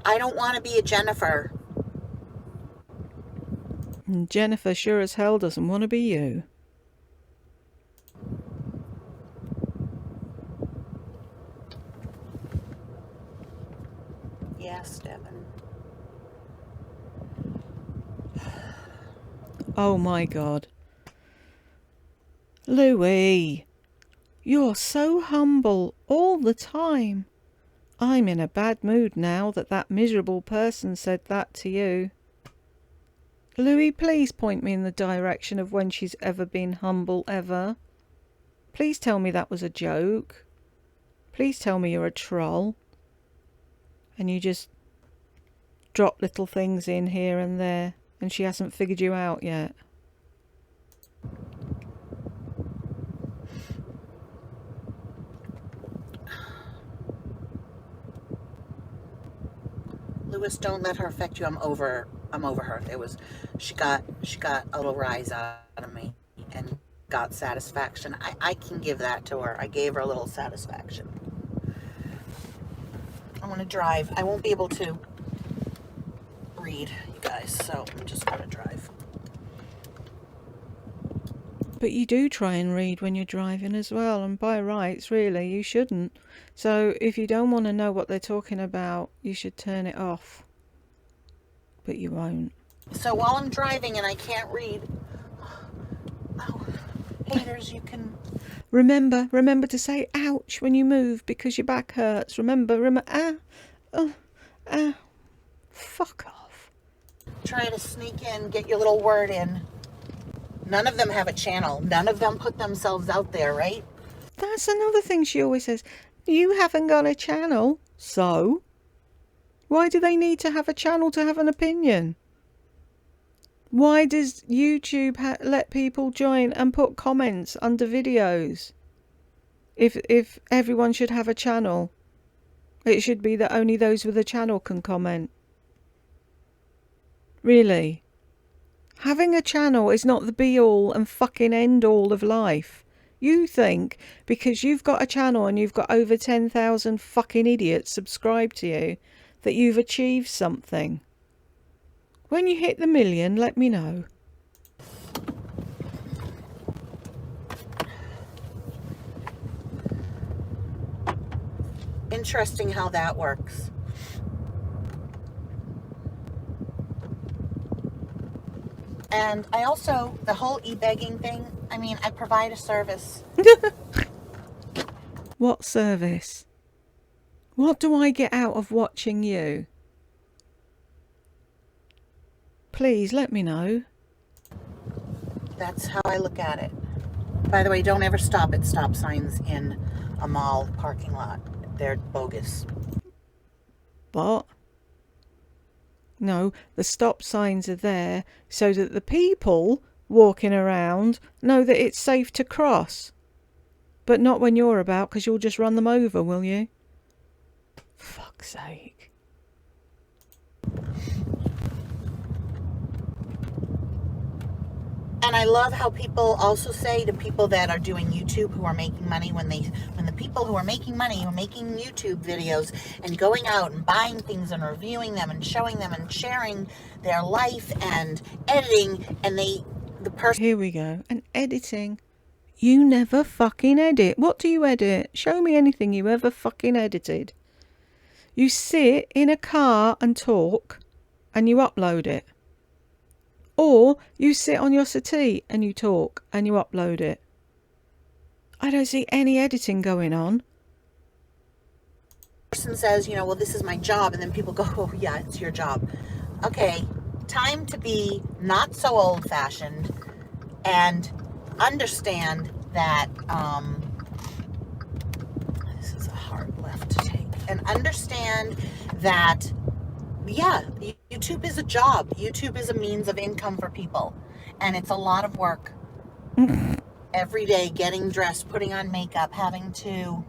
I don't want to be a Jennifer. And Jennifer sure as hell doesn't want to be you. Yes, Devin. Oh my God. Louie, you're so humble all the time. I'm in a bad mood now that miserable person said that to you. Louie, please point me in the direction of when she's ever been humble, ever. Please tell me that was a joke. Please tell me you're a troll. And you just drop little things in here and there, and she hasn't figured you out yet. tempestuous. Don't let her affect you. I'm over her. She got a little rise out of me and got satisfaction. I can give that to her. I gave her a little satisfaction. I want to drive. I won't be able to read, you guys, so I'm just going to drive. But you do try and read when you're driving as well, and by rights, really, you shouldn't. So if you don't want to know what they're talking about, you should turn it off. But you won't. So while I'm driving and I can't read, oh, haters, you can... Remember to say ouch when you move because your back hurts. Remember, fuck off. Try to sneak in, get your little word in. None of them have a channel. None of them put themselves out there, right? That's another thing she always says. You haven't got a channel, so why do they need to have a channel to have an opinion? Why does YouTube let people join and put comments under videos? If everyone should have a channel, it should be that only those with a channel can comment. Really? Having a channel is not the be-all and fucking end-all of life. You think because you've got a channel and you've got over 10,000 fucking idiots subscribed to you that you've achieved something. When you hit the million, let me know. Interesting how that works. And I also, the whole e-begging thing, I mean, I provide a service. What service? What do I get out of watching you? Please let me know. That's how I look at it. By the way, don't ever stop at stop signs in a mall parking lot. They're bogus. What? No, the stop signs are there so that the people walking around know that it's safe to cross. But not when you're about, because you'll just run them over, will you? Fuck's sake. And I love how people also say to people that are doing YouTube who are making money, when the people who are making money, who are making YouTube videos and going out and buying things and reviewing them and showing them and sharing their life and editing, and the person... Here we go. And editing. You never fucking edit. What do you edit? Show me anything you ever fucking edited. You sit in a car and talk and you upload it. Or you sit on your settee and you talk and you upload it. I don't see any editing going on. Person says, well, this is my job, and then people go, oh yeah, it's your job. Okay, time to be not so old-fashioned and understand that this is a hard left to take, and understand that yeah, YouTube is a job. YouTube is a means of income for people, and it's a lot of work. Every day getting dressed, putting on makeup, having to...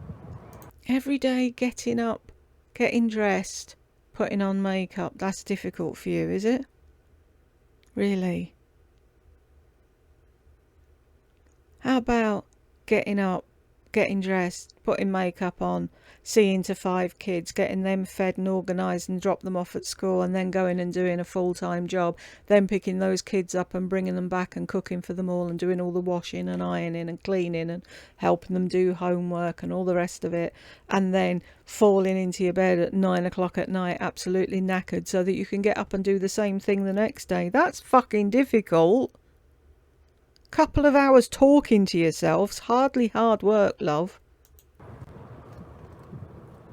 Every day getting up, getting dressed, putting on makeup. That's difficult for you, is it? Really? How about getting up, getting dressed, putting makeup on, seeing to 5 kids, getting them fed and organised and drop them off at school, and then going and doing a full-time job, then picking those kids up and bringing them back and cooking for them all and doing all the washing and ironing and cleaning and helping them do homework and all the rest of it, and then falling into your bed at 9 o'clock at night absolutely knackered so that you can get up and do the same thing the next day. That's fucking difficult. Couple of hours talking to yourself's hardly hard work, love.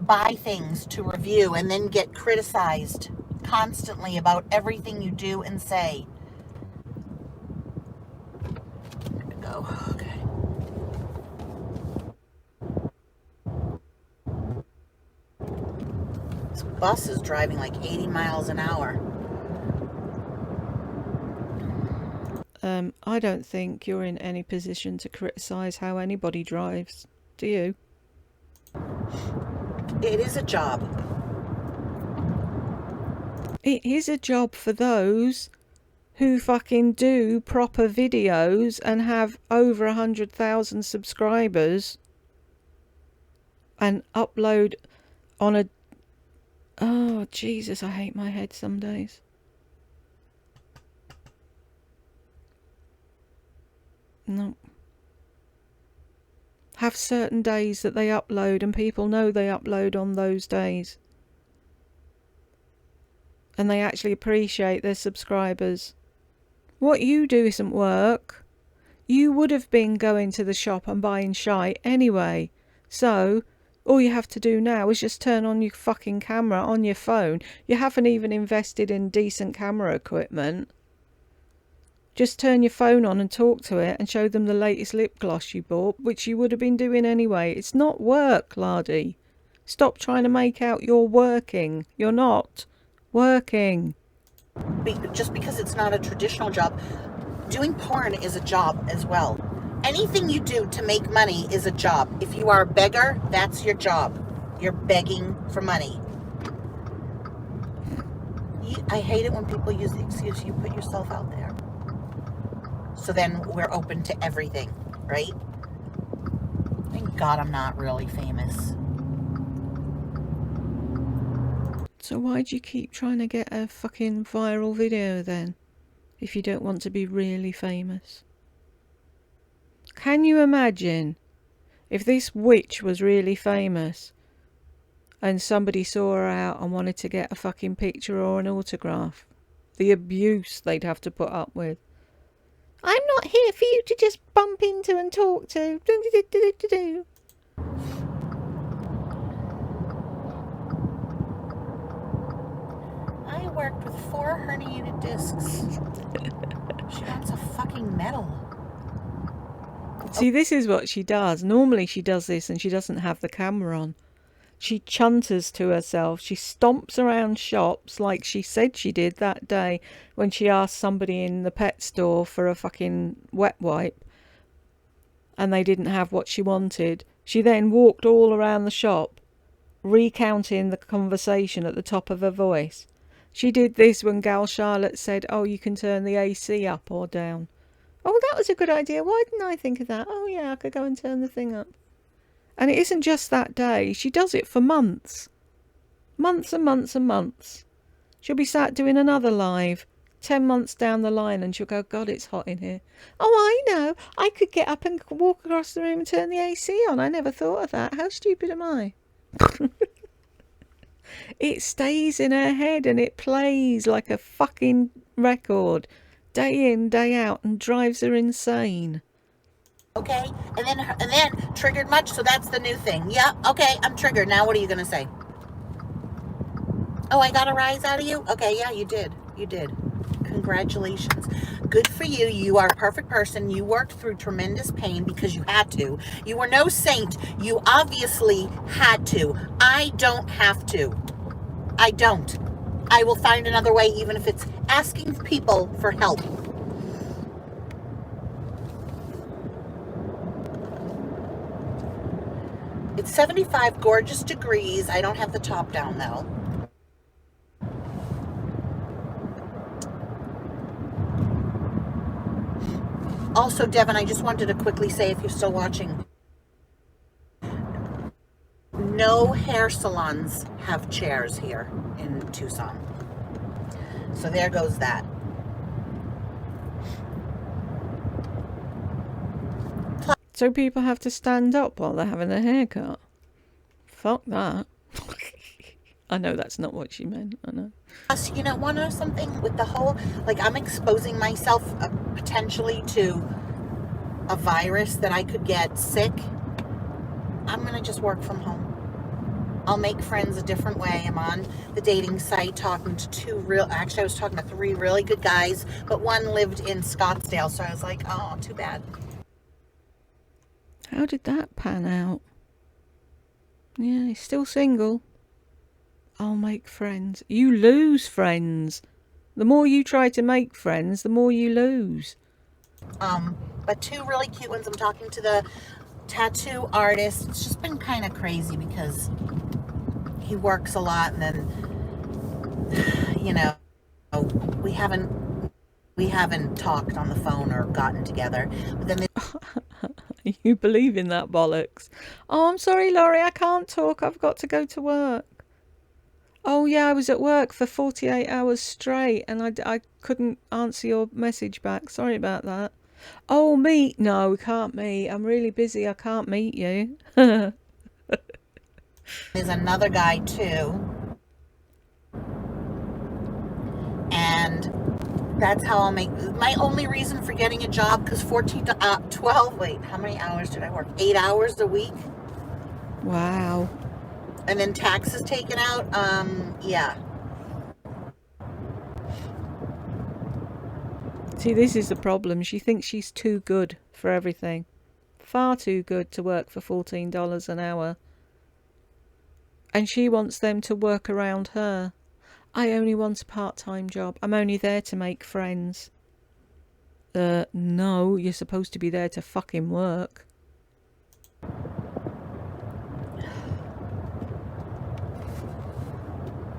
Buy things to review and then get criticized constantly about everything you do and say. There we go. Okay. This bus is driving like 80 miles an hour. I don't think you're in any position to criticise how anybody drives, do you? It is a job. It is a job for those who fucking do proper videos and have over 100,000 subscribers and upload on a... Oh, Jesus, I hate my head some days. No. Have certain days that they upload and people know they upload on those days. And they actually appreciate their subscribers. What you do isn't work. You would have been going to the shop and buying shite anyway. So, all you have to do now is just turn on your fucking camera on your phone. You haven't even invested in decent camera equipment. Just turn your phone on and talk to it and show them the latest lip gloss you bought, which you would have been doing anyway. It's not work, laddie. Stop trying to make out you're working. You're not working. Just because it's not a traditional job, doing porn is a job as well. Anything you do to make money is a job. If you are a beggar, that's your job. You're begging for money. I hate it when people use the excuse, you put yourself out there. So then we're open to everything, right? Thank God I'm not really famous. So why do you keep trying to get a fucking viral video then? If you don't want to be really famous? Can you imagine if this witch was really famous and somebody saw her out and wanted to get a fucking picture or an autograph? The abuse they'd have to put up with. I'm not here for you to just bump into and talk to. I worked with 4 herniated discs. She wants a fucking medal. See, this is what she does. Normally she does this and she doesn't have the camera on. She chunters to herself. She stomps around shops like she said she did that day when she asked somebody in the pet store for a fucking wet wipe and they didn't have what she wanted. She then walked all around the shop recounting the conversation at the top of her voice. She did this when Gal Charlotte said, oh, you can turn the AC up or down. Oh, that was a good idea. Why didn't I think of that? Oh, yeah, I could go and turn the thing up. And it isn't just that day. She does it for months. Months and months and months. She'll be sat doing another live 10 months down the line and she'll go, God, it's hot in here. Oh, I know. I could get up and walk across the room and turn the AC on. I never thought of that. How stupid am I? It stays in her head and it plays like a fucking record day in, day out and drives her insane. Okay, and then triggered much, so that's the new thing. Yeah, okay, I'm triggered. Now what are you going to say? Oh, I got a rise out of you? Okay, yeah, you did. You did. Congratulations. Good for you. You are a perfect person. You worked through tremendous pain because you had to. You were no saint. You obviously had to. I don't have to. I don't. I will find another way, even if it's asking people for help. It's 75 gorgeous degrees. I don't have the top down though. Also, Devin, I just wanted to quickly say, if you're still watching, no hair salons have chairs here in Tucson. So there goes that. So people have to stand up while they're having a haircut. Fuck that. I know that's not what she meant. I know. Plus, you know, want to know something with the whole, like, I'm exposing myself potentially to a virus that I could get sick. I'm going to just work from home. I'll make friends a different way. I'm on the dating site talking to actually I was talking to 3 really good guys, but one lived in Scottsdale, so I was like, oh, too bad. How did that pan out? Yeah, he's still single. I'll make friends. You lose friends. The more you try to make friends, the more you lose. But 2 really cute ones. I'm talking to the tattoo artist. It's just been kind of crazy because he works a lot and then you know, we haven't talked on the phone or gotten together. But then You believe in that bollocks. Oh, I'm sorry, Laurie, I can't talk. I've got to go to work. Oh, yeah, I was at work for 48 hours straight and I couldn't answer your message back. Sorry about that. Oh, meet? No, we can't meet. I'm really busy. I can't meet you. there's another guy too. And that's how I'll make my only reason for getting a job, because 12, wait, how many hours did I work? 8 hours a week. Wow. And then taxes taken out. Yeah. See, this is the problem. She thinks she's too good for everything. Far too good to work for $14 an hour. And she wants them to work around her. I only want a part-time job. I'm only there to make friends. No, you're supposed to be there to fucking work.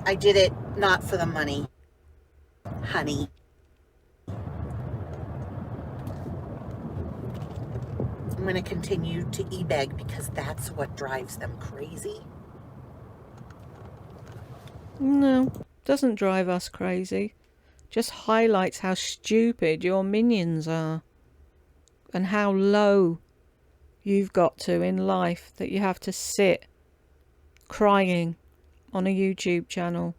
I did it not for the money, honey. I'm going to continue to e-beg because that's what drives them crazy. No, doesn't drive us crazy. Just highlights how stupid your minions are. And how low you've got to in life that you have to sit crying on a YouTube channel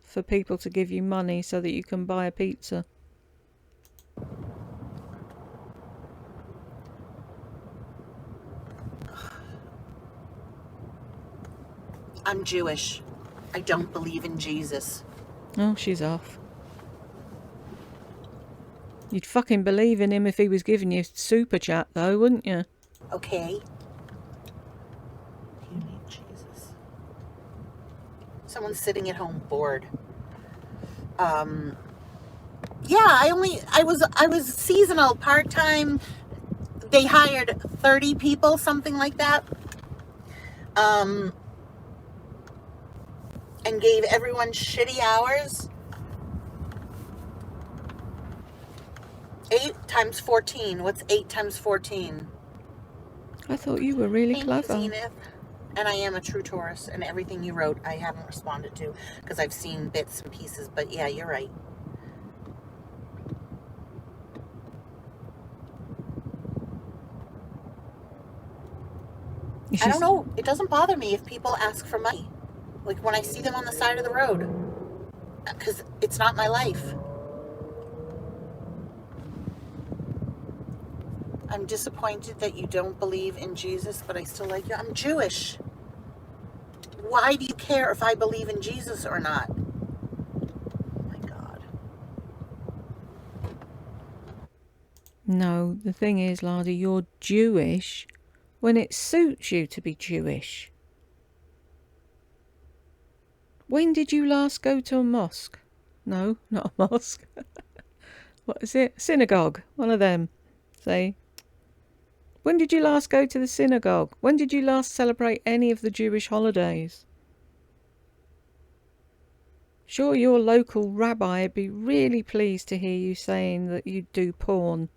for people to give you money so that you can buy a pizza. I'm Jewish. I don't believe in Jesus. Oh, she's off. You'd fucking believe in him if he was giving you super chat though, wouldn't you? Okay. You need Jesus. Someone's sitting at home bored. Yeah, I was seasonal, part-time. They hired 30 people, something like that. And gave everyone shitty hours. 8 times 14. What's 8 times 14? I thought you were really clever. You, Zenith. And I am a true Taurus, and everything you wrote I haven't responded to because I've seen bits and pieces, but yeah, you're right. I don't know. It doesn't bother me if people ask for money. Like when I see them on the side of the road. Because it's not my life. I'm disappointed that you don't believe in Jesus, but I still like you. I'm Jewish. Why do you care if I believe in Jesus or not? Oh my God. No, the thing is, Lardy, you're Jewish when it suits you to be Jewish. When did you last go to a mosque? No, not a mosque. What is it? Synagogue. One of them. See? When did you last go to the synagogue? When did you last celebrate any of the Jewish holidays? Sure, your local rabbi would be really pleased to hear you saying that you do porn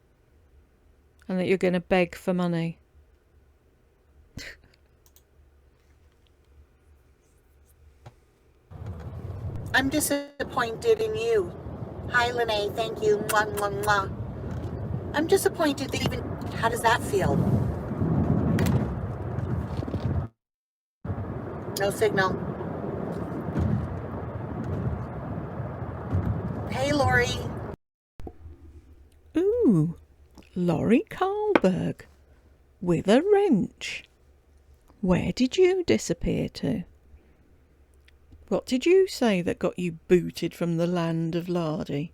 and that you're going to beg for money. I'm disappointed in you. Hi, Lene. Thank you. Mwah, mwah, mwah. I'm disappointed that even... How does that feel? No signal. Hey, Lori. Ooh, Laurie Karlberg with a wrench. Where did you disappear to? What did you say that got you booted from the land of Lardy?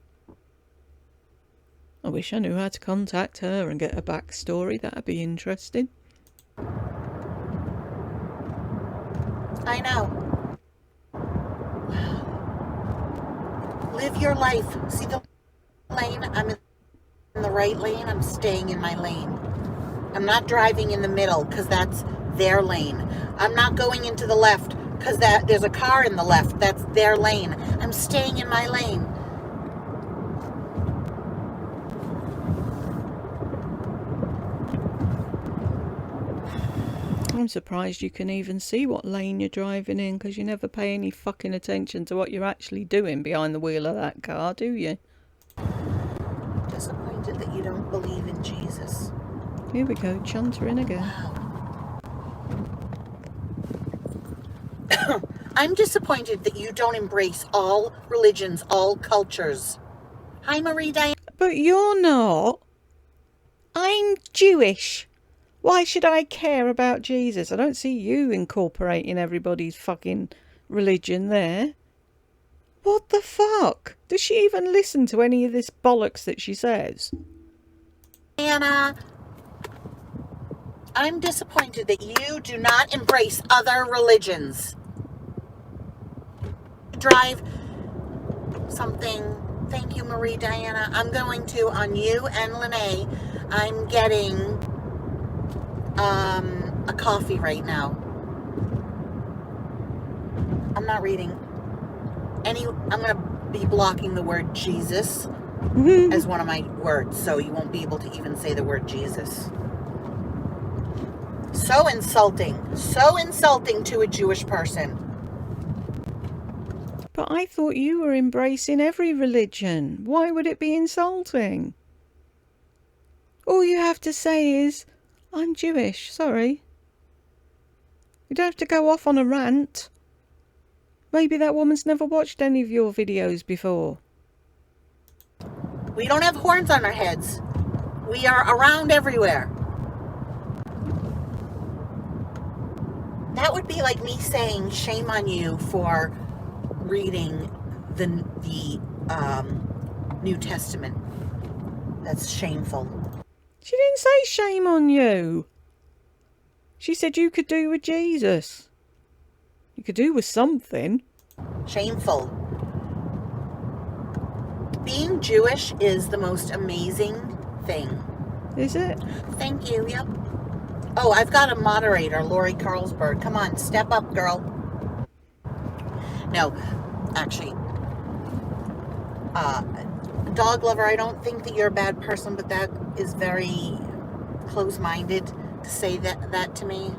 I wish I knew how to contact her and get a backstory. That'd be interesting. I know. Live your life. See the lane? I'm in the right lane. I'm staying in my lane. I'm not driving in the middle because that's their lane. I'm not going into the left because there's a car in the left. That's their lane. I'm staying in my lane. I'm surprised you can even see what lane you're driving in, because you never pay any fucking attention to what you're actually doing behind the wheel of that car, do you? Disappointed that you don't believe in Jesus. Here we go, chuntering again. Wow. I'm disappointed that you don't embrace all religions, all cultures. Hi, Marie Diane. But you're not. I'm Jewish. Why should I care about Jesus? I don't see you incorporating everybody's fucking religion there. What the fuck? Does she even listen to any of this bollocks that she says? Anna, I'm disappointed that you do not embrace other religions. Drive something. Thank you, Marie Diana. I'm going to, on you and Lene, I'm getting a coffee right now. I'm not reading any. I'm going to be blocking the word Jesus as one of my words, so you won't be able to even say the word Jesus. So insulting to a Jewish person. But I thought you were embracing every religion. Why would it be insulting? All you have to say is, I'm Jewish, sorry. You don't have to go off on a rant. Maybe that woman's never watched any of your videos before. We don't have horns on our heads. We are around everywhere. That would be like me saying, shame on you for reading the New Testament. That's shameful. She didn't say shame on you. She said you could do with Jesus. You could do with something. Shameful. Being Jewish is the most amazing thing. Is it? Thank you, yep. Oh, I've got a moderator, Lori Carlsberg. Come on, step up, girl. No, actually, dog lover, I don't think that you're a bad person, but that is very close-minded to say that to me.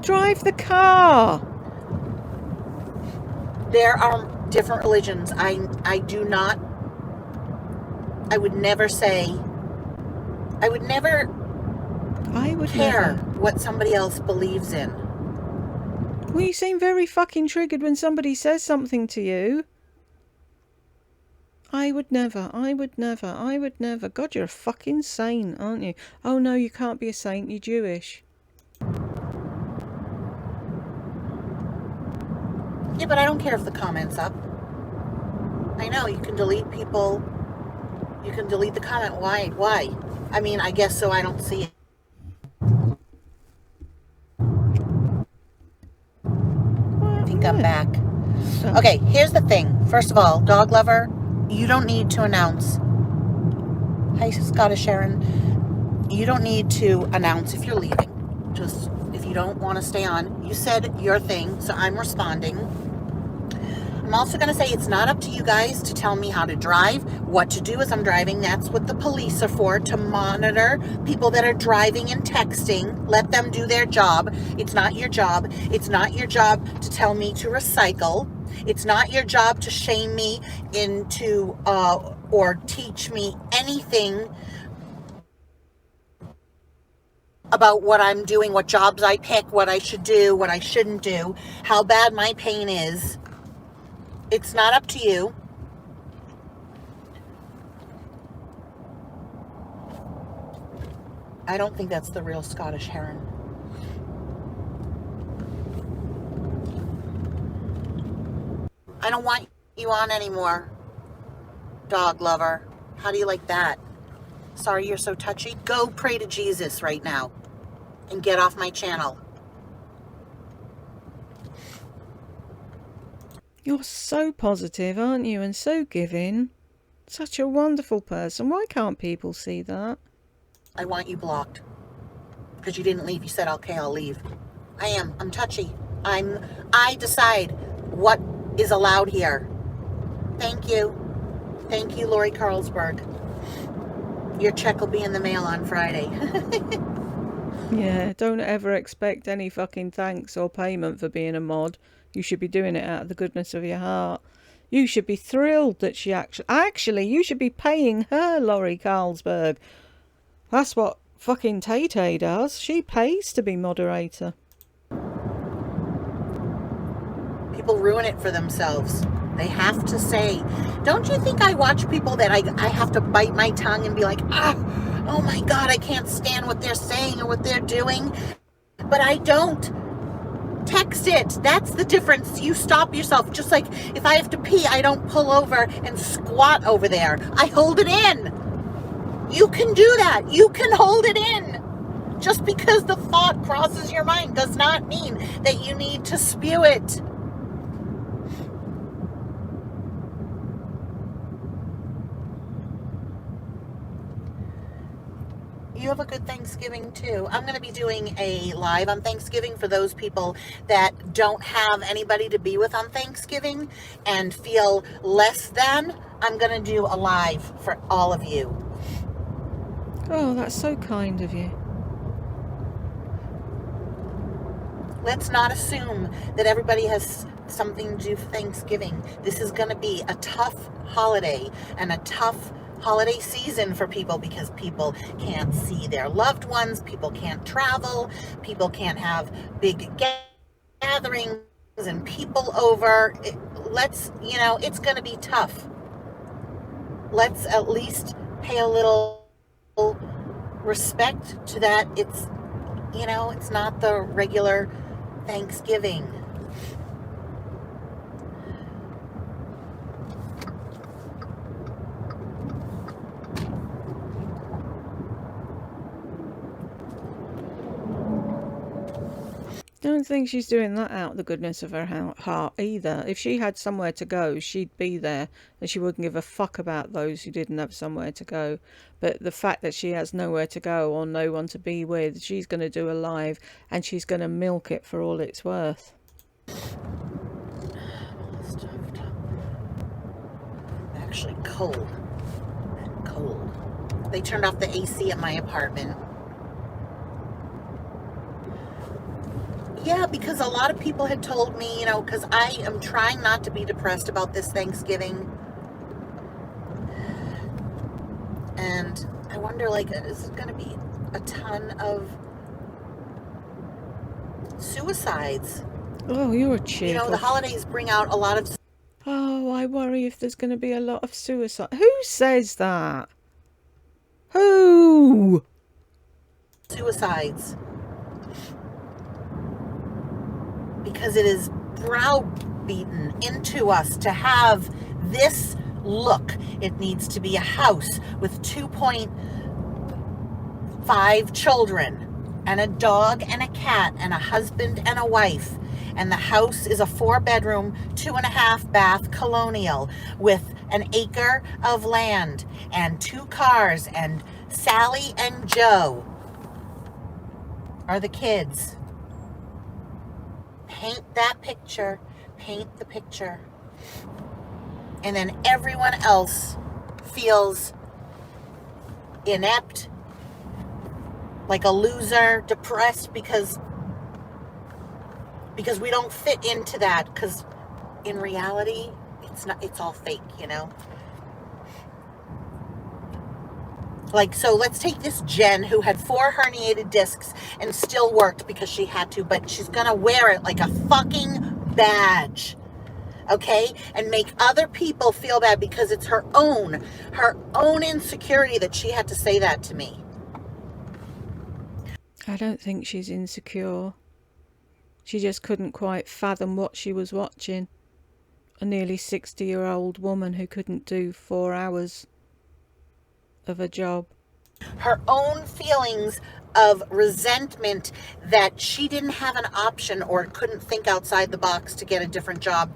Drive the car. There are different religions. I would never care what somebody else believes in. Well, you seem very fucking triggered when somebody says something to you. I would never. God, you're a fucking saint, aren't you? Oh no, you can't be a saint, you're Jewish. Yeah, but I don't care if the comment's up. I know, you can delete people. You can delete the comment. Why? I mean, I guess so I don't see it. I think I'm back. Okay, here's the thing. First of all, dog lover, you don't need to announce. Hi, Scottish Sharon. You don't need to announce if you're leaving. Just, if you don't want to stay on, you said your thing, so I'm responding. I'm also going to say it's not up to you guys to tell me how to drive, what to do as I'm driving. That's what the police are for, to monitor people that are driving and texting. Let them do their job. It's not your job. It's not your job to tell me to recycle. It's not your job to shame me into or teach me anything about what I'm doing, what jobs I pick, what I should do, what I shouldn't do, how bad my pain is. It's not up to you. I don't think that's the real Scottish Heron. I don't want you on anymore, dog lover. How do you like that? Sorry you're so touchy. Go pray to Jesus right now and get off my channel. You're so positive, aren't you? And so giving. Such a wonderful person. Why can't people see that? I want you blocked. Because you didn't leave. You said, okay, I'll leave. I'm touchy. I decide what is allowed here. Thank you. Thank you, Lori Carlsberg. Your check will be in the mail on Friday. Yeah, don't ever expect any fucking thanks or payment for being a mod. You should be doing it out of the goodness of your heart. You should be thrilled that she actually, you should be paying her, Laurie Carlsberg. That's what fucking Tay Tay does. She pays to be moderator. People ruin it for themselves. They have to say, don't you think I watch people that I have to bite my tongue and be like, oh my God, I can't stand what they're saying or what they're doing. But I don't. Text it. That's the difference. You stop yourself. Just like if I have to pee, I don't pull over and squat over there. I hold it in. You can do that. You can hold it in. Just because the thought crosses your mind does not mean that you need to spew it. You have a good Thanksgiving too. I'm going to be doing a live on Thanksgiving for those people that don't have anybody to be with on Thanksgiving and feel less than. I'm going to do a live for all of you. Oh, that's so kind of you. Let's not assume that everybody has something to do for Thanksgiving. This is going to be a tough holiday and a tough holiday season for people because people can't see their loved ones, people can't travel, people can't have big gatherings and people over. It's going to be tough. Let's at least pay a little respect to that. It's not the regular Thanksgiving. I don't think she's doing that out of the goodness of her heart either. If she had somewhere to go, she'd be there, and she wouldn't give a fuck about those who didn't have somewhere to go. But the fact that she has nowhere to go or no one to be with, she's going to do a live, and she's going to milk it for all it's worth. Actually cold. They turned off the AC at my apartment. Yeah, because a lot of people had told me, because I am trying not to be depressed about this Thanksgiving. And I wonder, is it going to be a ton of suicides? Oh, you're a cheerful. The holidays bring out a lot of... Oh, I worry if there's going to be a lot of suicide. Who says that? Who? Suicides. Because it is browbeaten into us to have this look. It needs to be a house with 2.5 children and a dog and a cat and a husband and a wife. And the house is a 4-bedroom, 2.5-bath colonial with an acre of land and 2 cars, and Sally and Joe are the kids. Paint that picture. Paint the picture. And then everyone else feels inept, like a loser, depressed because we don't fit into that, because in reality it's all fake. So let's take this Jen who had 4 herniated discs and still worked because she had to, but she's gonna wear it like a fucking badge, okay? And make other people feel bad because it's her own insecurity that she had to say that to me. I don't think she's insecure. She just couldn't quite fathom what she was watching. A nearly 60-year-old woman who couldn't do 4 hours of a job. Her own feelings of resentment that she didn't have an option or couldn't think outside the box to get a different job.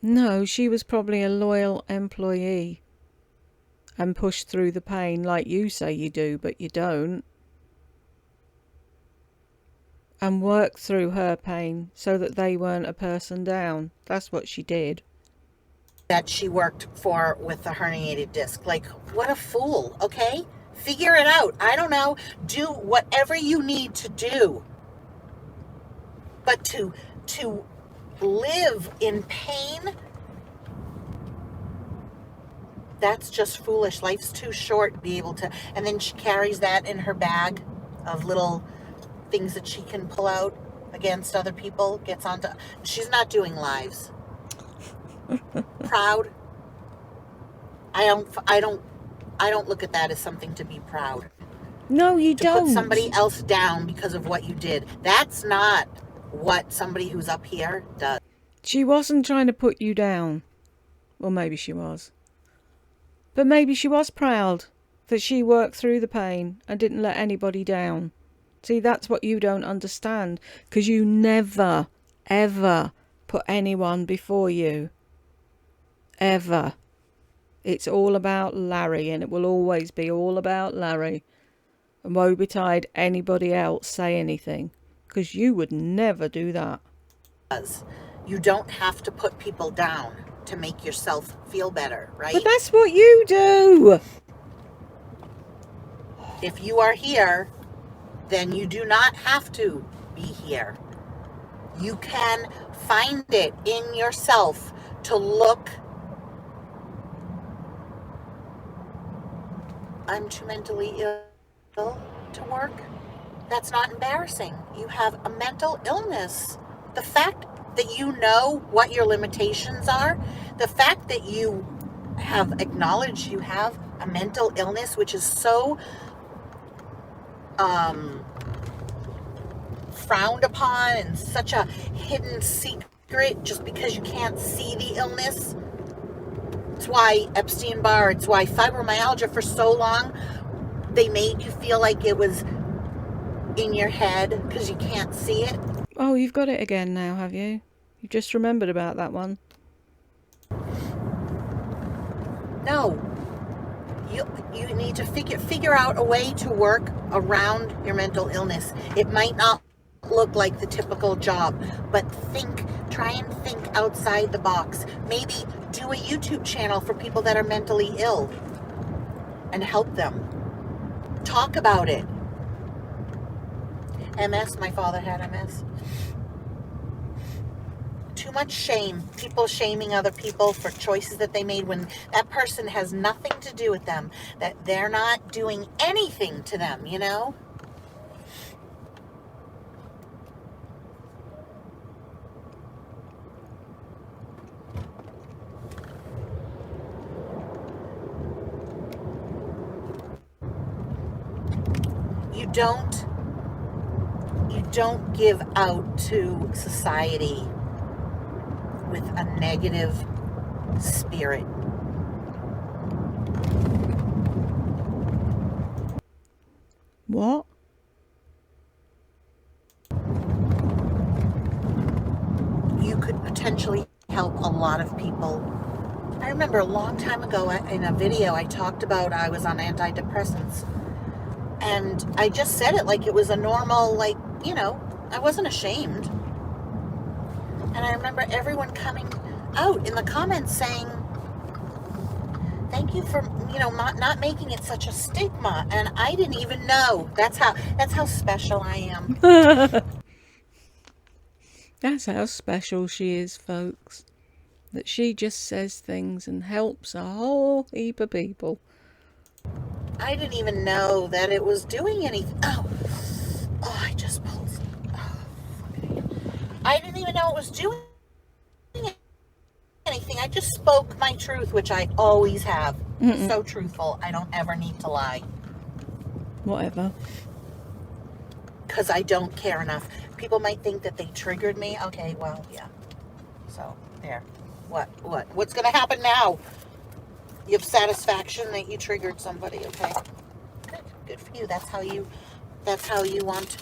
No, she was probably a loyal employee and pushed through the pain like you say you do, but you don't. and worked through her pain so that they weren't a person down. That's what she did. That she worked for with the herniated disc. Like, what a fool, okay? Figure it out. I don't know. Do whatever you need to do. But to live in pain, that's just foolish. Life's too short to be able to. And then she carries that in her bag of little things that she can pull out against other people. Gets onto. She's not doing lives. Proud. I don't look at that as something to be proud. No, you don't. Put somebody else down because of what you did. That's not what somebody who's up here does. She wasn't trying to put you down. Well, maybe she was. But maybe she was proud that she worked through the pain and didn't let anybody down. See, that's what you don't understand, because you never, ever put anyone before you. Ever. It's all about Larry, and it will always be all about Larry. And woe betide anybody else say anything, because you would never do that. You don't have to put people down to make yourself feel better, right? But that's what you do. If you are here, then you do not have to be here. You can find it in yourself to look. I'm too mentally ill to work. That's not embarrassing. You have a mental illness. The fact that you know what your limitations are, the fact that you have acknowledged you have a mental illness, which is so frowned upon and such a hidden secret just because you can't see the illness. It's why Epstein-Barr, it's why fibromyalgia for so long, they made you feel like it was in your head because you can't see it. Oh, you've got it again now, have you? You just remembered about that one. No. You need to figure out a way to work around your mental illness. It might not look like the typical job, but try and think outside the box. Maybe do a YouTube channel for people that are mentally ill and help them. Talk about it. MS, my father had MS. Too much shame. People shaming other people for choices that they made when that person has nothing to do with them, that they're not doing anything to them, you know? You don't give out to society with a negative spirit. What? You could potentially help a lot of people. I remember a long time ago in a video I talked about I was on antidepressants. And I just said it like it was a normal, like, you know, I wasn't ashamed. And I remember everyone coming out in the comments saying, thank you for, you know, not making it such a stigma. And I didn't even know. That's how special I am. That's how special she is, folks. That she just says things and helps a whole heap of people. I didn't even know that it was doing anything. Oh, I just pulled. I didn't even know it was doing anything. I just spoke my truth, which I always have. So truthful. I don't ever need to lie. Whatever. Because I don't care enough. People might think that they triggered me. Okay, well, yeah. So, there. What's going to happen now? You have satisfaction that you triggered somebody, okay? Good for you. That's how you want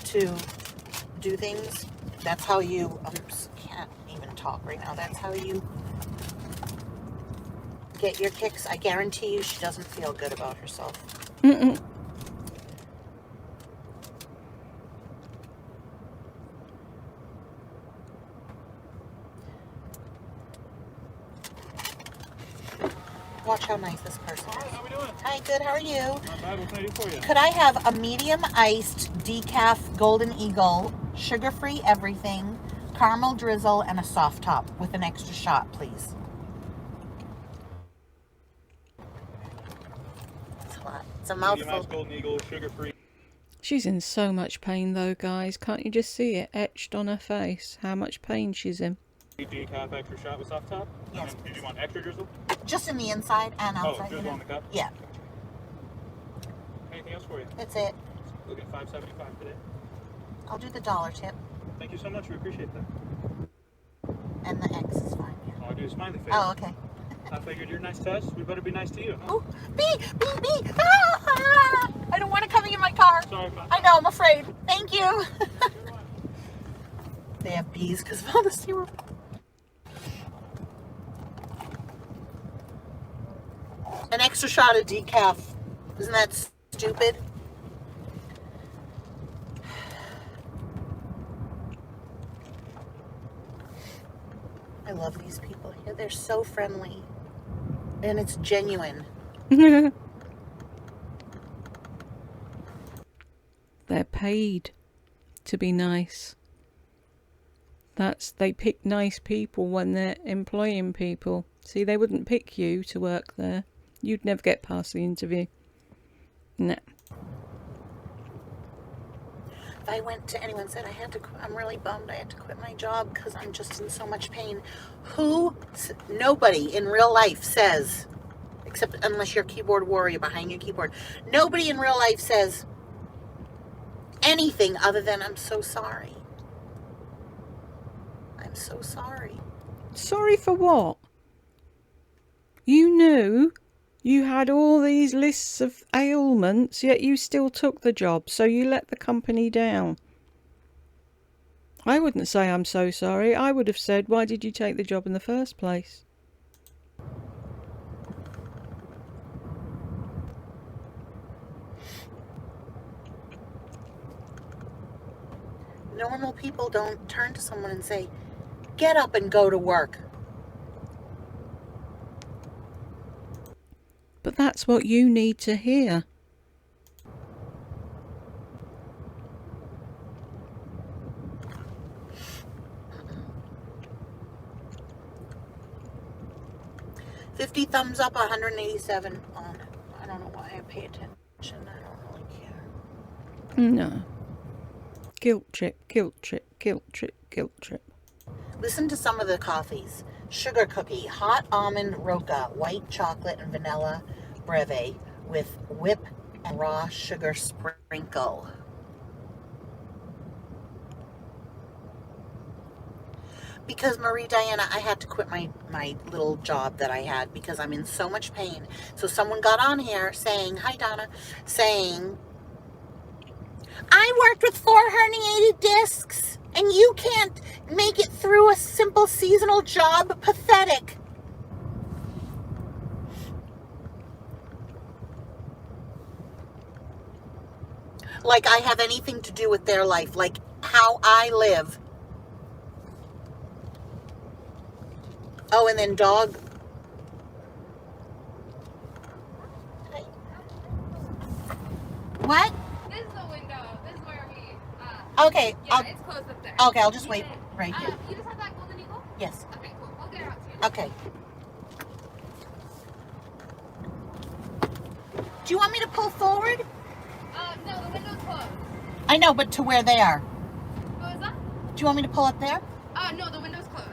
to do things. That's how you, can't even talk right now. That's how you get your kicks. I guarantee you she doesn't feel good about herself. Watch how nice this person Hi, is. how we doing? Hi, good. How are you? Not bad. What can I do for you? Could I have a medium iced decaf Golden Eagle, sugar-free everything, caramel drizzle, and a soft top with an extra shot, please? It's a lot. It's a Medium mouthful. ice Golden Eagle, sugar-free. She's in so much pain though, guys. Can't you just see it etched on her face? How much pain she's in. Decaf extra shot with soft top? Yes, And did you want extra drizzle? Just in the inside and Oh, outside. drizzle on the cup? Yeah, Anything else for you? that's it. Look at $5.75 today. I'll do the dollar tip, Thank you so much. We appreciate that. and the X is fine. Yeah. All I do is smiley face. Oh, okay. I figured you're nice to us. We better be nice to you. Huh? Oh, bee! Ah! I don't want it coming in my car. Sorry about I know, I'm afraid. Thank you. They have bees because of all the syrup. An extra shot of decaf. Isn't that stupid? I love these people here. They're so friendly. And it's genuine. They're paid to be nice. They pick nice people when they're employing people. See, they wouldn't pick you to work there. You'd never get past the interview. No. If I went to anyone and said I'm really bummed I had to quit my job because I'm just in so much pain. Nobody in real life says, except unless you're a keyboard warrior behind your keyboard, nobody in real life says anything other than I'm so sorry. I'm so sorry. Sorry for what? You knew you had all these lists of ailments, yet you still took the job, so you let the company down. I wouldn't say I'm so sorry. I would have said, why did you take the job in the first place? Normal people don't turn to someone and say, get up and go to work. But that's what you need to hear. $50 thumbs up, 187 on. I don't know why I pay attention. I don't really care. No. Guilt trip, guilt trip, guilt trip, guilt trip. Listen to some of the coffees. Sugar cookie, hot almond roca, white chocolate and vanilla breve with whip and raw sugar sprinkle. Because Marie Diana, I had to quit my little job that I had because I'm in so much pain. So someone got on here saying, hi Donna, saying, I worked with 4 herniated discs and you can't make it through a simple seasonal job. Pathetic. Like I have anything to do with their life, like how I live. Oh, and then dog. What? This is the window. This is where we. Okay. Yeah, it's closed up there. Okay, I'll just wait right here. You just have that golden eagle? Yes. Okay, cool. We'll get her out to you. Okay. Do you want me to pull forward? No, the window's closed. I know, but to where they are. What was that? Do you want me to pull up there? No, the window's closed.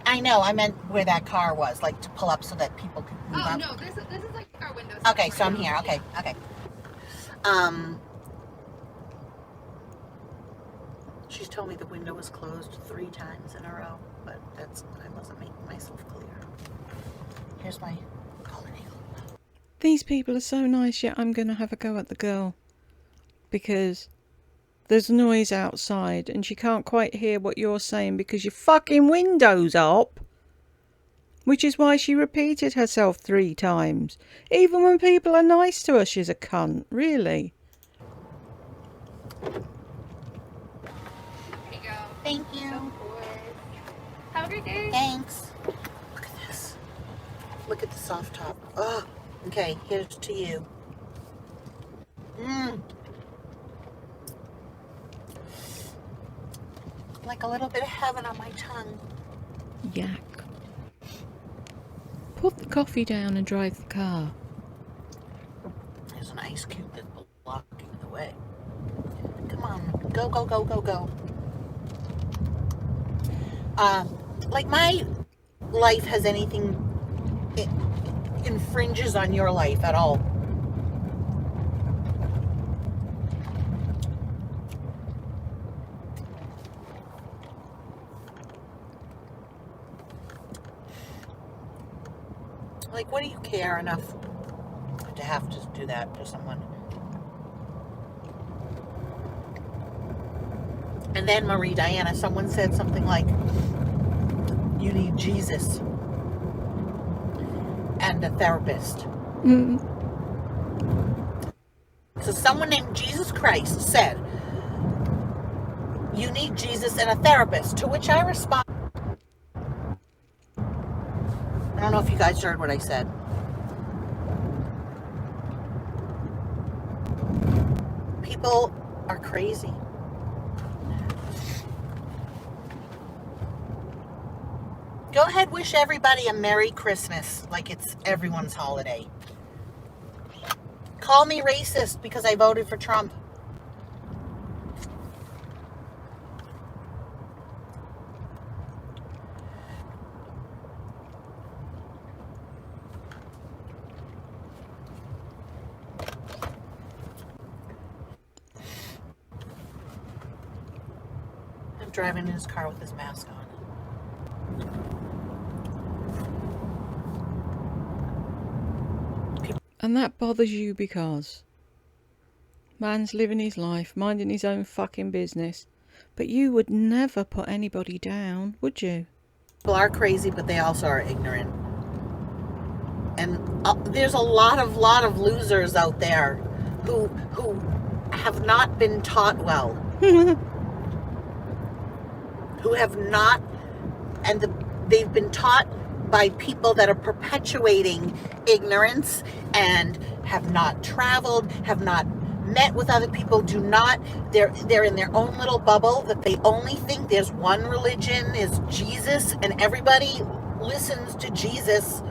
I know. I meant where that car was, like to pull up so that people could move Oh, up. no, this is like our window. Okay, so I'm here. Okay, okay. She's told me the window was closed 3 times in a row, but I wasn't making myself clear. Here's my golden eagle. These people are so nice, yet I'm going to have a go at the girl. Because there's noise outside and she can't quite hear what you're saying because your fucking window's up. Which is why she repeated herself 3 times. Even when people are nice to her, she's a cunt. Really. There you go. Thank you. Of course. Have a great day. Thanks. Look at this. Look at the soft top. Oh, okay, here's to you. Like a little bit of heaven on my tongue. Yak. Put the coffee down and drive the car. There's an ice cube that's blocking the way. Come on, go, go, go, go, go. Like my life has anything, it infringes on your life at all. Like, what do you care enough to have to do that to someone? And then Marie Diana, someone said something like, you need Jesus and a therapist. So someone named Jesus Christ said, you need Jesus and a therapist, to which I respond, I don't know if you guys heard what I said. People are crazy. Go ahead, wish everybody a Merry Christmas like it's everyone's holiday. Call me racist because I voted for Trump. I'm driving in his car with his mask on. And that bothers you because man's living his life, minding his own fucking business. But you would never put anybody down, would you? People are crazy, but they also are ignorant. And there's a lot of losers out there who have not been taught well. Who have not, and they've been taught by people that are perpetuating ignorance and have not traveled, have not met with other people, they're in their own little bubble that they only think there's one religion is Jesus and everybody listens to Jesus.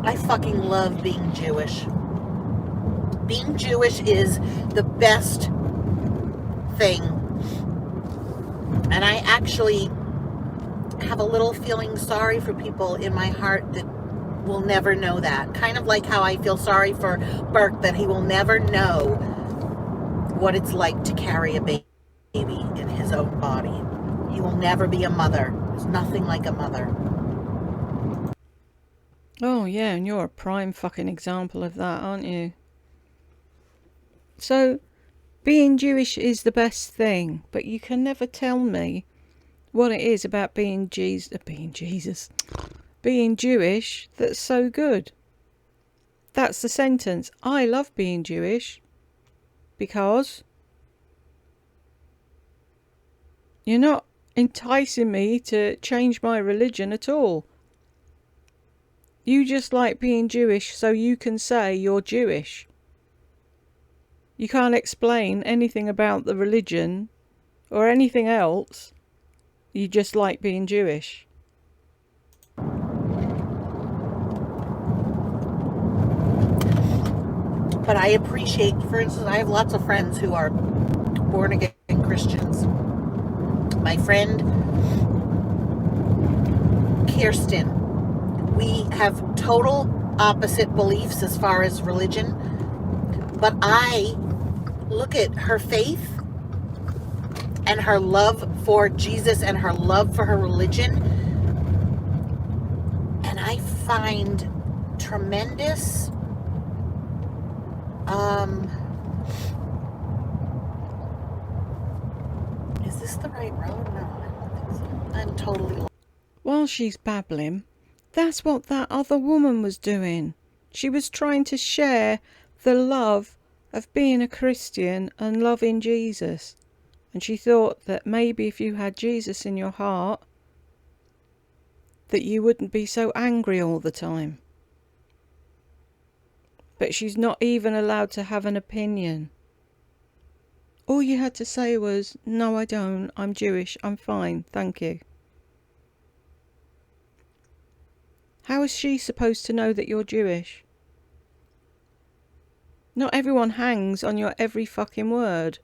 I fucking love being Jewish. Being Jewish is the best thing. And I actually have a little feeling sorry for people in my heart that will never know that. Kind of like how I feel sorry for Burke that he will never know what it's like to carry a baby in his own body. He will never be a mother. There's nothing like a mother. Oh yeah, and you're a prime fucking example of that, aren't you? So, being Jewish is the best thing, but you can never tell me what it is about being Jewish that's so good. That's the sentence. I love being Jewish because you're not enticing me to change my religion at all. You just like being Jewish so you can say you're Jewish. You can't explain anything about the religion or anything else. You just like being Jewish. But I appreciate, for instance, I have lots of friends who are born again Christians. My friend Kirsten, we have total opposite beliefs as far as religion, but I look at her faith and her love for Jesus and her love for her religion, and I find tremendous is this the right road? No, I don't think so. I'm totally... While she's babbling, that's what that other woman was doing. She was trying to share the love of being a Christian and loving Jesus. And she thought that maybe if you had Jesus in your heart, that you wouldn't be so angry all the time. But she's not even allowed to have an opinion. All you had to say was, no, I don't. I'm Jewish. I'm fine. Thank you. How is she supposed to know that you're Jewish? Not everyone hangs on your every fucking word.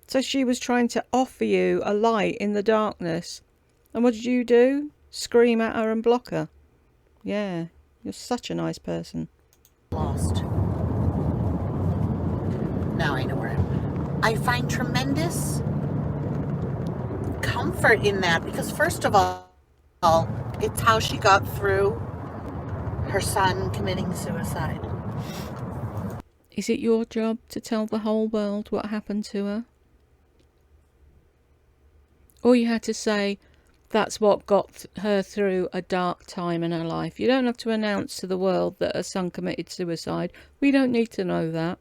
So she was trying to offer you a light in the darkness. And what did you do? Scream at her and block her. Yeah, you're such a nice person. Lost. Now I know where I find tremendous comfort in that, because first of all, it's how she got through her son committing suicide. Is it your job to tell the whole world what happened to her? Or you had to say, that's what got her through a dark time in her life. You don't have to announce to the world that her son committed suicide. We don't need to know that.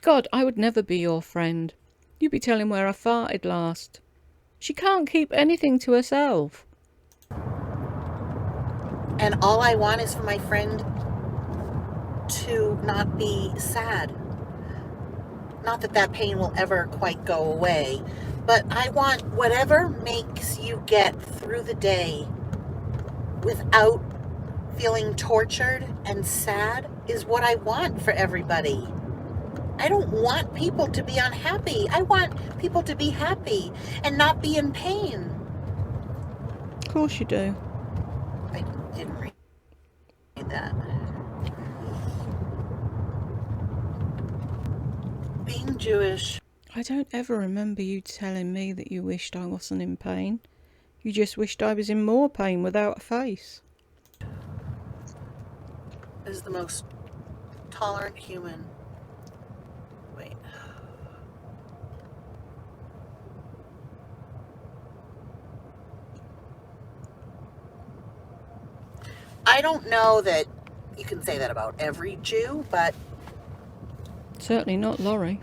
God, I would never be your friend. You'd be telling where I farted last. She can't keep anything to herself. And all I want is for my friend to not be sad. Not that that pain will ever quite go away, but I want whatever makes you get through the day without feeling tortured and sad is what I want for everybody. I don't want people to be unhappy. I want people to be happy and not be in pain. Of course you do. I didn't read that. Being Jewish. I don't ever remember you telling me that you wished I wasn't in pain. You just wished I was in more pain without a face. Is the most tolerant human. Wait. I don't know that you can say that about every Jew, but Certainly not Laurie.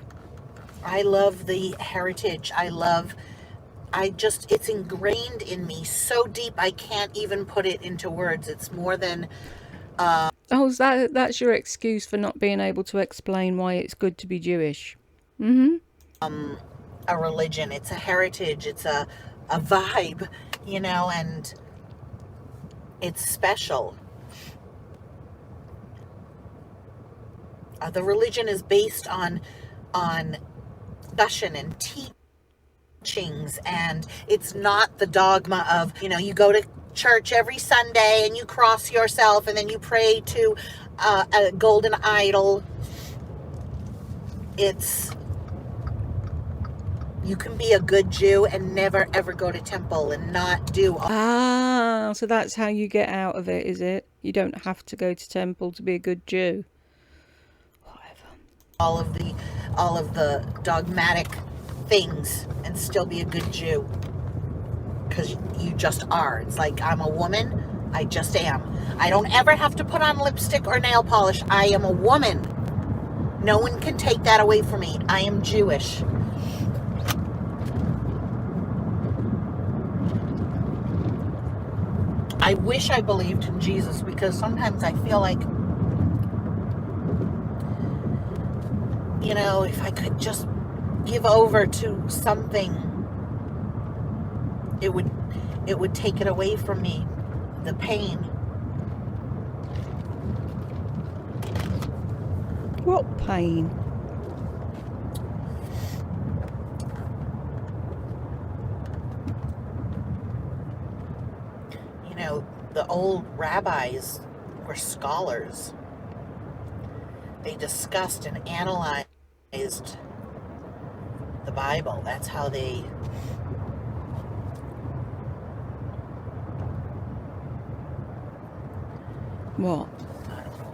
I love the heritage. It's ingrained in me so deep I can't even put it into words. It's more than Oh, that's your excuse for not being able to explain why it's good to be Jewish. a religion. It's a heritage. It's a vibe, and it's special. The religion is based on discussion and teachings, and it's not the dogma of, you go to church every Sunday and you cross yourself and then you pray to a golden idol. You can be a good Jew and never ever go to temple and not do So that's how you get out of it, is it? You don't have to go to temple to be a good Jew. Whatever. all of the dogmatic things and still be a good Jew, because you just are. It's like, I'm a woman, I just am. I don't ever have to put on lipstick or nail polish. I am a woman. No one can take that away from me. I am Jewish. I wish I believed in Jesus, because sometimes I feel like, if I could just give over to something, it would take it away from me, the pain. What pain? The old rabbis were scholars. They discussed and analyzed the Bible. That's how they What? I don't know.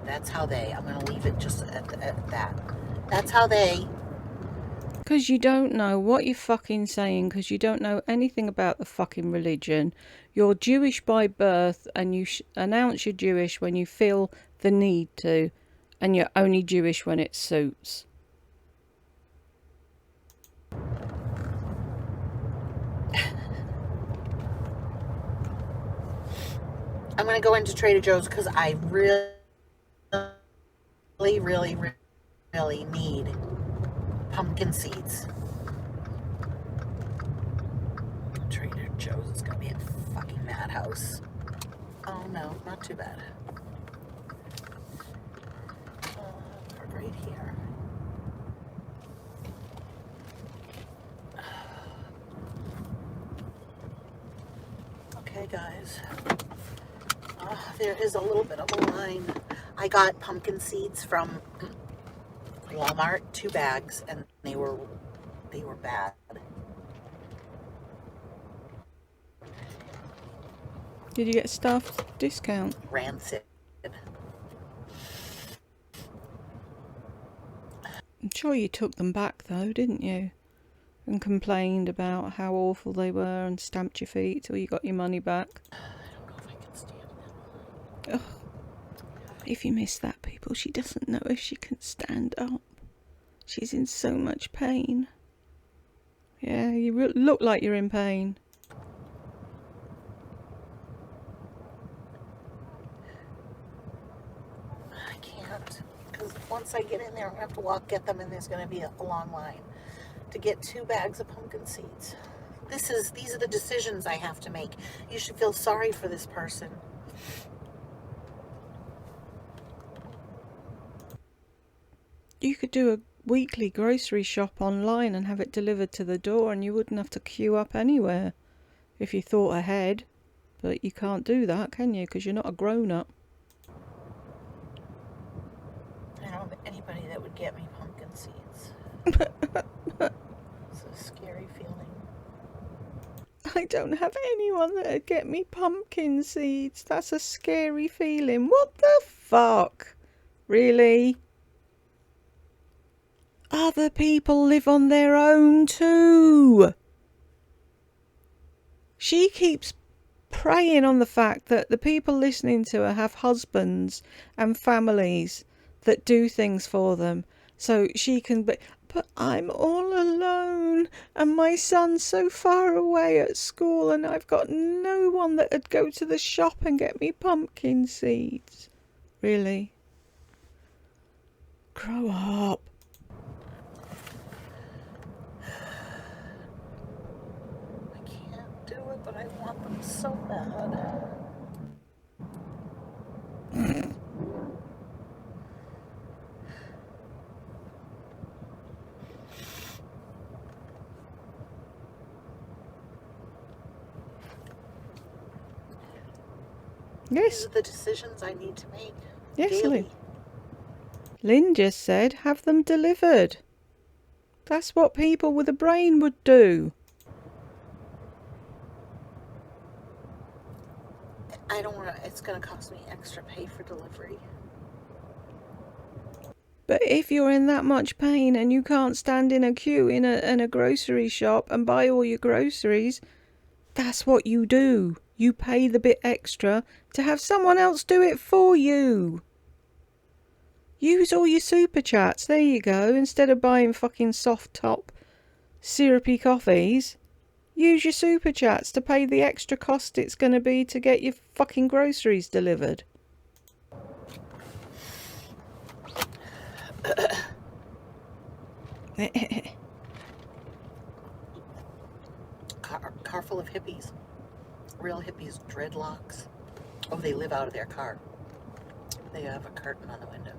That's how they I'm going to leave it just at that. That's how they. Because you don't know what you're fucking saying, because you don't know anything about the fucking religion. You're Jewish by birth, and you announce you're Jewish when you feel the need to, and you're only Jewish when it suits. I'm going to go into Trader Joe's because I really, really need pumpkin seeds. Trader Joe's is going to be a fucking madhouse. Oh no, not too bad. Right here. Okay, guys. There is a little bit of a line. I got pumpkin seeds from Walmart, 2 bags, and they were bad. Did you get staff discount? Rancid. I'm sure you took them back though, didn't you? And complained about how awful they were and stamped your feet till you got your money back. I don't know if I can stand that. If you miss that, people, she doesn't know if she can stand up. She's in so much pain. Yeah, you look like you're in pain. I can't, because once I get in there, I'm going to have to get them, and there's going to be a long line to get 2 bags of pumpkin seeds. These are the decisions I have to make. You should feel sorry for this person. You could do a weekly grocery shop online and have it delivered to the door, and you wouldn't have to queue up anywhere if you thought ahead. But you can't do that, can you? Because you're not a grown-up. I don't have anybody that would get me pumpkin seeds. It's a scary feeling. I don't have anyone that'd get me pumpkin seeds. That's a scary feeling. What the fuck? Really? Other people live on their own too. She keeps preying on the fact that the people listening to her have husbands and families that do things for them. So she can be, but I'm all alone and my son's so far away at school and I've got no one that would go to the shop and get me pumpkin seeds. Really? Grow up. I can't do it, but I want them so bad. Yes. These are the decisions I need to make. Yes, daily. Lynn. Lynn just said have them delivered. That's what people with a brain would do. I don't want to, it's going to cost me extra pay for delivery. But if you're in that much pain and you can't stand in a queue in a grocery shop and buy all your groceries, that's what you do. You pay the bit extra to have someone else do it for you. Use all your super chats, there you go. Instead of buying fucking soft top syrupy coffees, use your super chats to pay the extra cost it's going to be to get your fucking groceries delivered. Car full of hippies. Real hippies, dreadlocks. Oh, they live out of their car. They have a curtain on the window.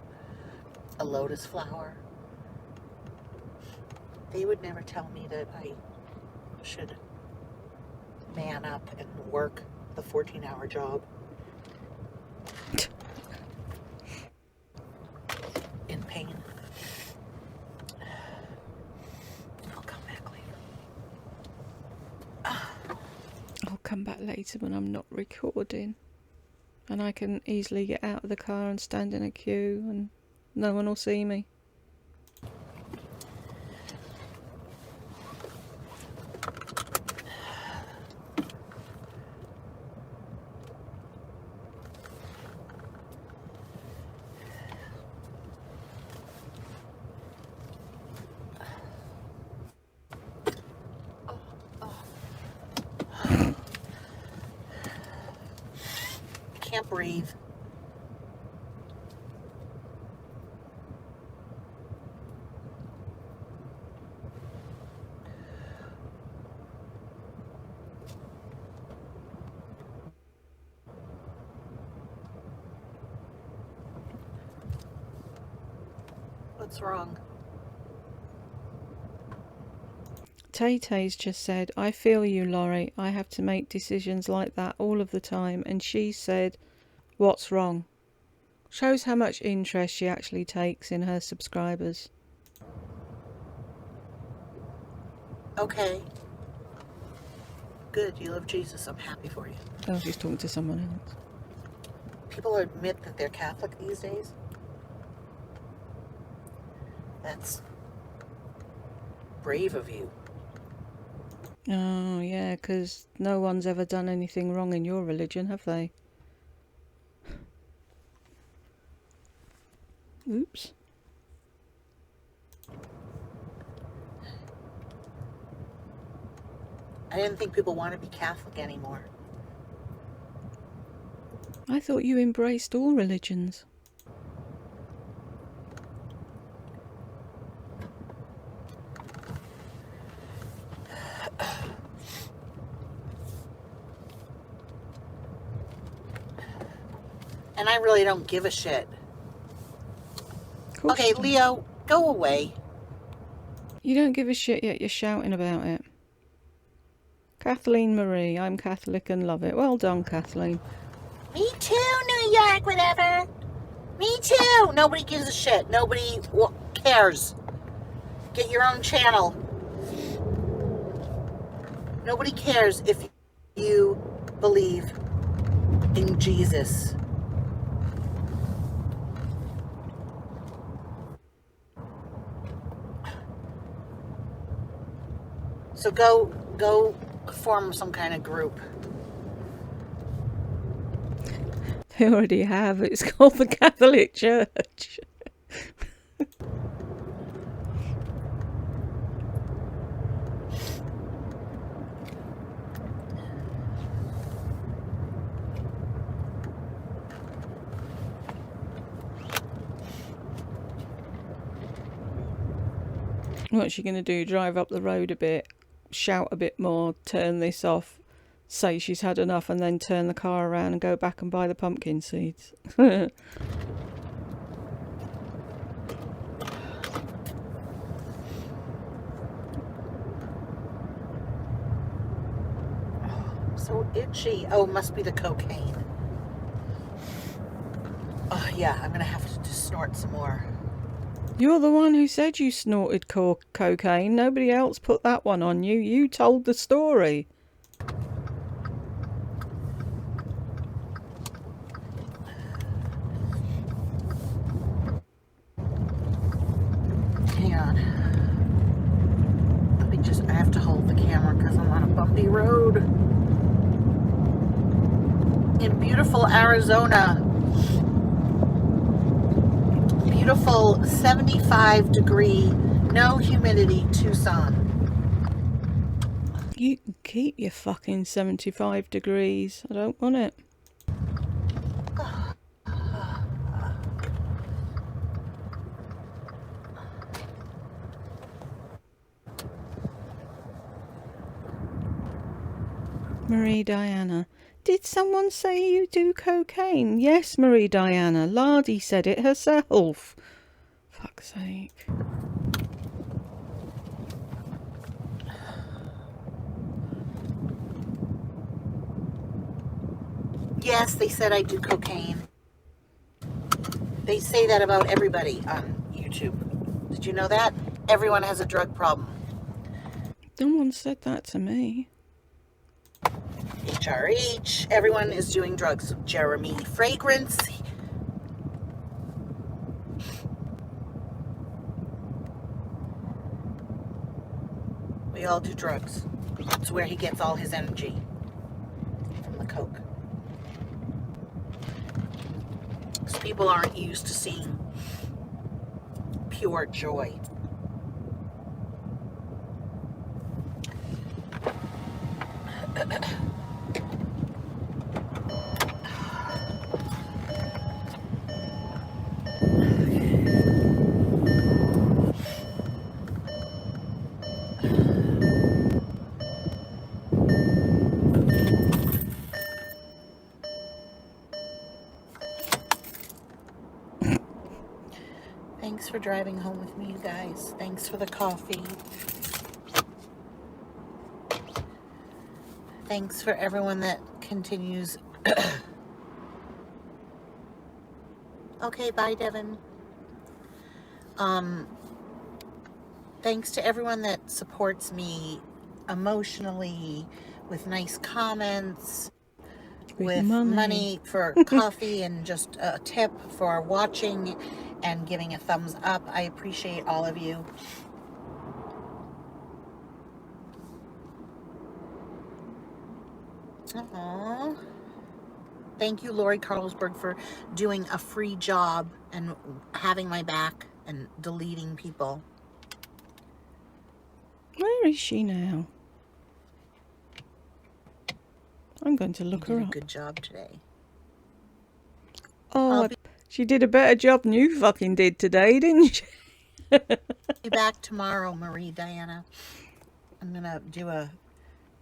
A lotus flower. They would never tell me that I should man up and work the 14-hour job. In pain. I'll come back later. I'll come back later when I'm not recording. And I can easily get out of the car and stand in a queue and no one will see me. breathe. What's wrong? Tay-Tay's just said, I feel you, Laurie. I have to make decisions like that all of the time. And she said, what's wrong? Shows how much interest she actually takes in her subscribers. Okay. Good, you love Jesus. I'm happy for you. Oh, she's talking to someone else. People admit that they're Catholic these days. That's brave of you. Oh, yeah, because no one's ever done anything wrong in your religion, have they? Oops. I didn't think people want to be Catholic anymore. I thought you embraced all religions. And I really don't give a shit. Okay, Leo, go away. You don't give a shit, yet you're shouting about it. Kathleen Marie, I'm Catholic and love it. Well done, Kathleen. Me too, New York, whatever. Me too. Nobody gives a shit. Nobody cares. Get your own channel. Nobody cares if you believe in Jesus. So go form some kind of group. They already have. It's called the Catholic Church. What's she going to do? Drive up the road a bit, shout a bit more, turn this off, say she's had enough, and then turn the car around and go back and buy the pumpkin seeds? So itchy. Oh, must be the cocaine. Oh, yeah, I'm going to have to just snort some more. You're the one who said you snorted cocaine. Nobody else put that one on you. You told the story. Hang on. I have to hold the camera because I'm on a bumpy road. In beautiful Arizona. Beautiful 75-degree, no humidity Tucson. You can keep your fucking 75 degrees. I don't want it. Marie Diana. Did someone say you do cocaine? Yes, Marie Diana. Lardy said it herself. Fuck's sake. Yes, they said I do cocaine. They say that about everybody on YouTube. Did you know that? Everyone has a drug problem. No one said that to me. HRH, everyone is doing drugs. Jeremy Fragrance. We all do drugs. It's where he gets all his energy. From the coke. Because people aren't used to seeing pure joy. for driving home with me, you guys. Thanks for the coffee. Thanks for everyone that continues. Okay, bye, Devin. Thanks to everyone that supports me emotionally with nice comments, with money for coffee, and just a tip for watching and giving a thumbs up. I appreciate all of you. Aww. Thank you, Lori Carlsberg, for doing a free job and having my back and deleting people. Where is she now? I'm going to look You her did a up. good job today. Oh, she did a better job than you fucking did today, didn't she? Be back tomorrow, Marie Diana. I'm gonna do a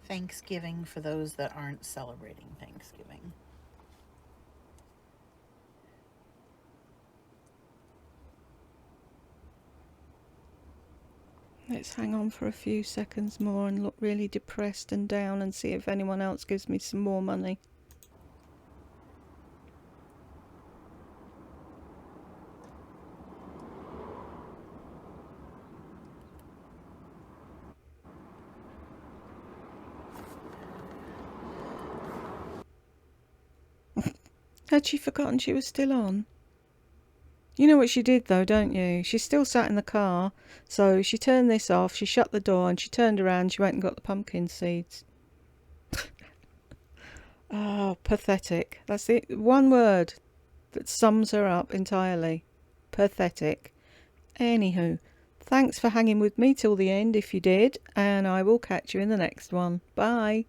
Thanksgiving for those that aren't celebrating Thanksgiving. Let's hang on for a few seconds more and look really depressed and down and see if anyone else gives me some more money. Had she forgotten she was still on? You know what she did though, don't you? She still sat in the car, so she turned this off, she shut the door and she turned around, she went and got the pumpkin seeds. Oh, pathetic. That's the one word that sums her up entirely. Pathetic. Anywho, thanks for hanging with me till the end if you did, and I will catch you in the next one. Bye.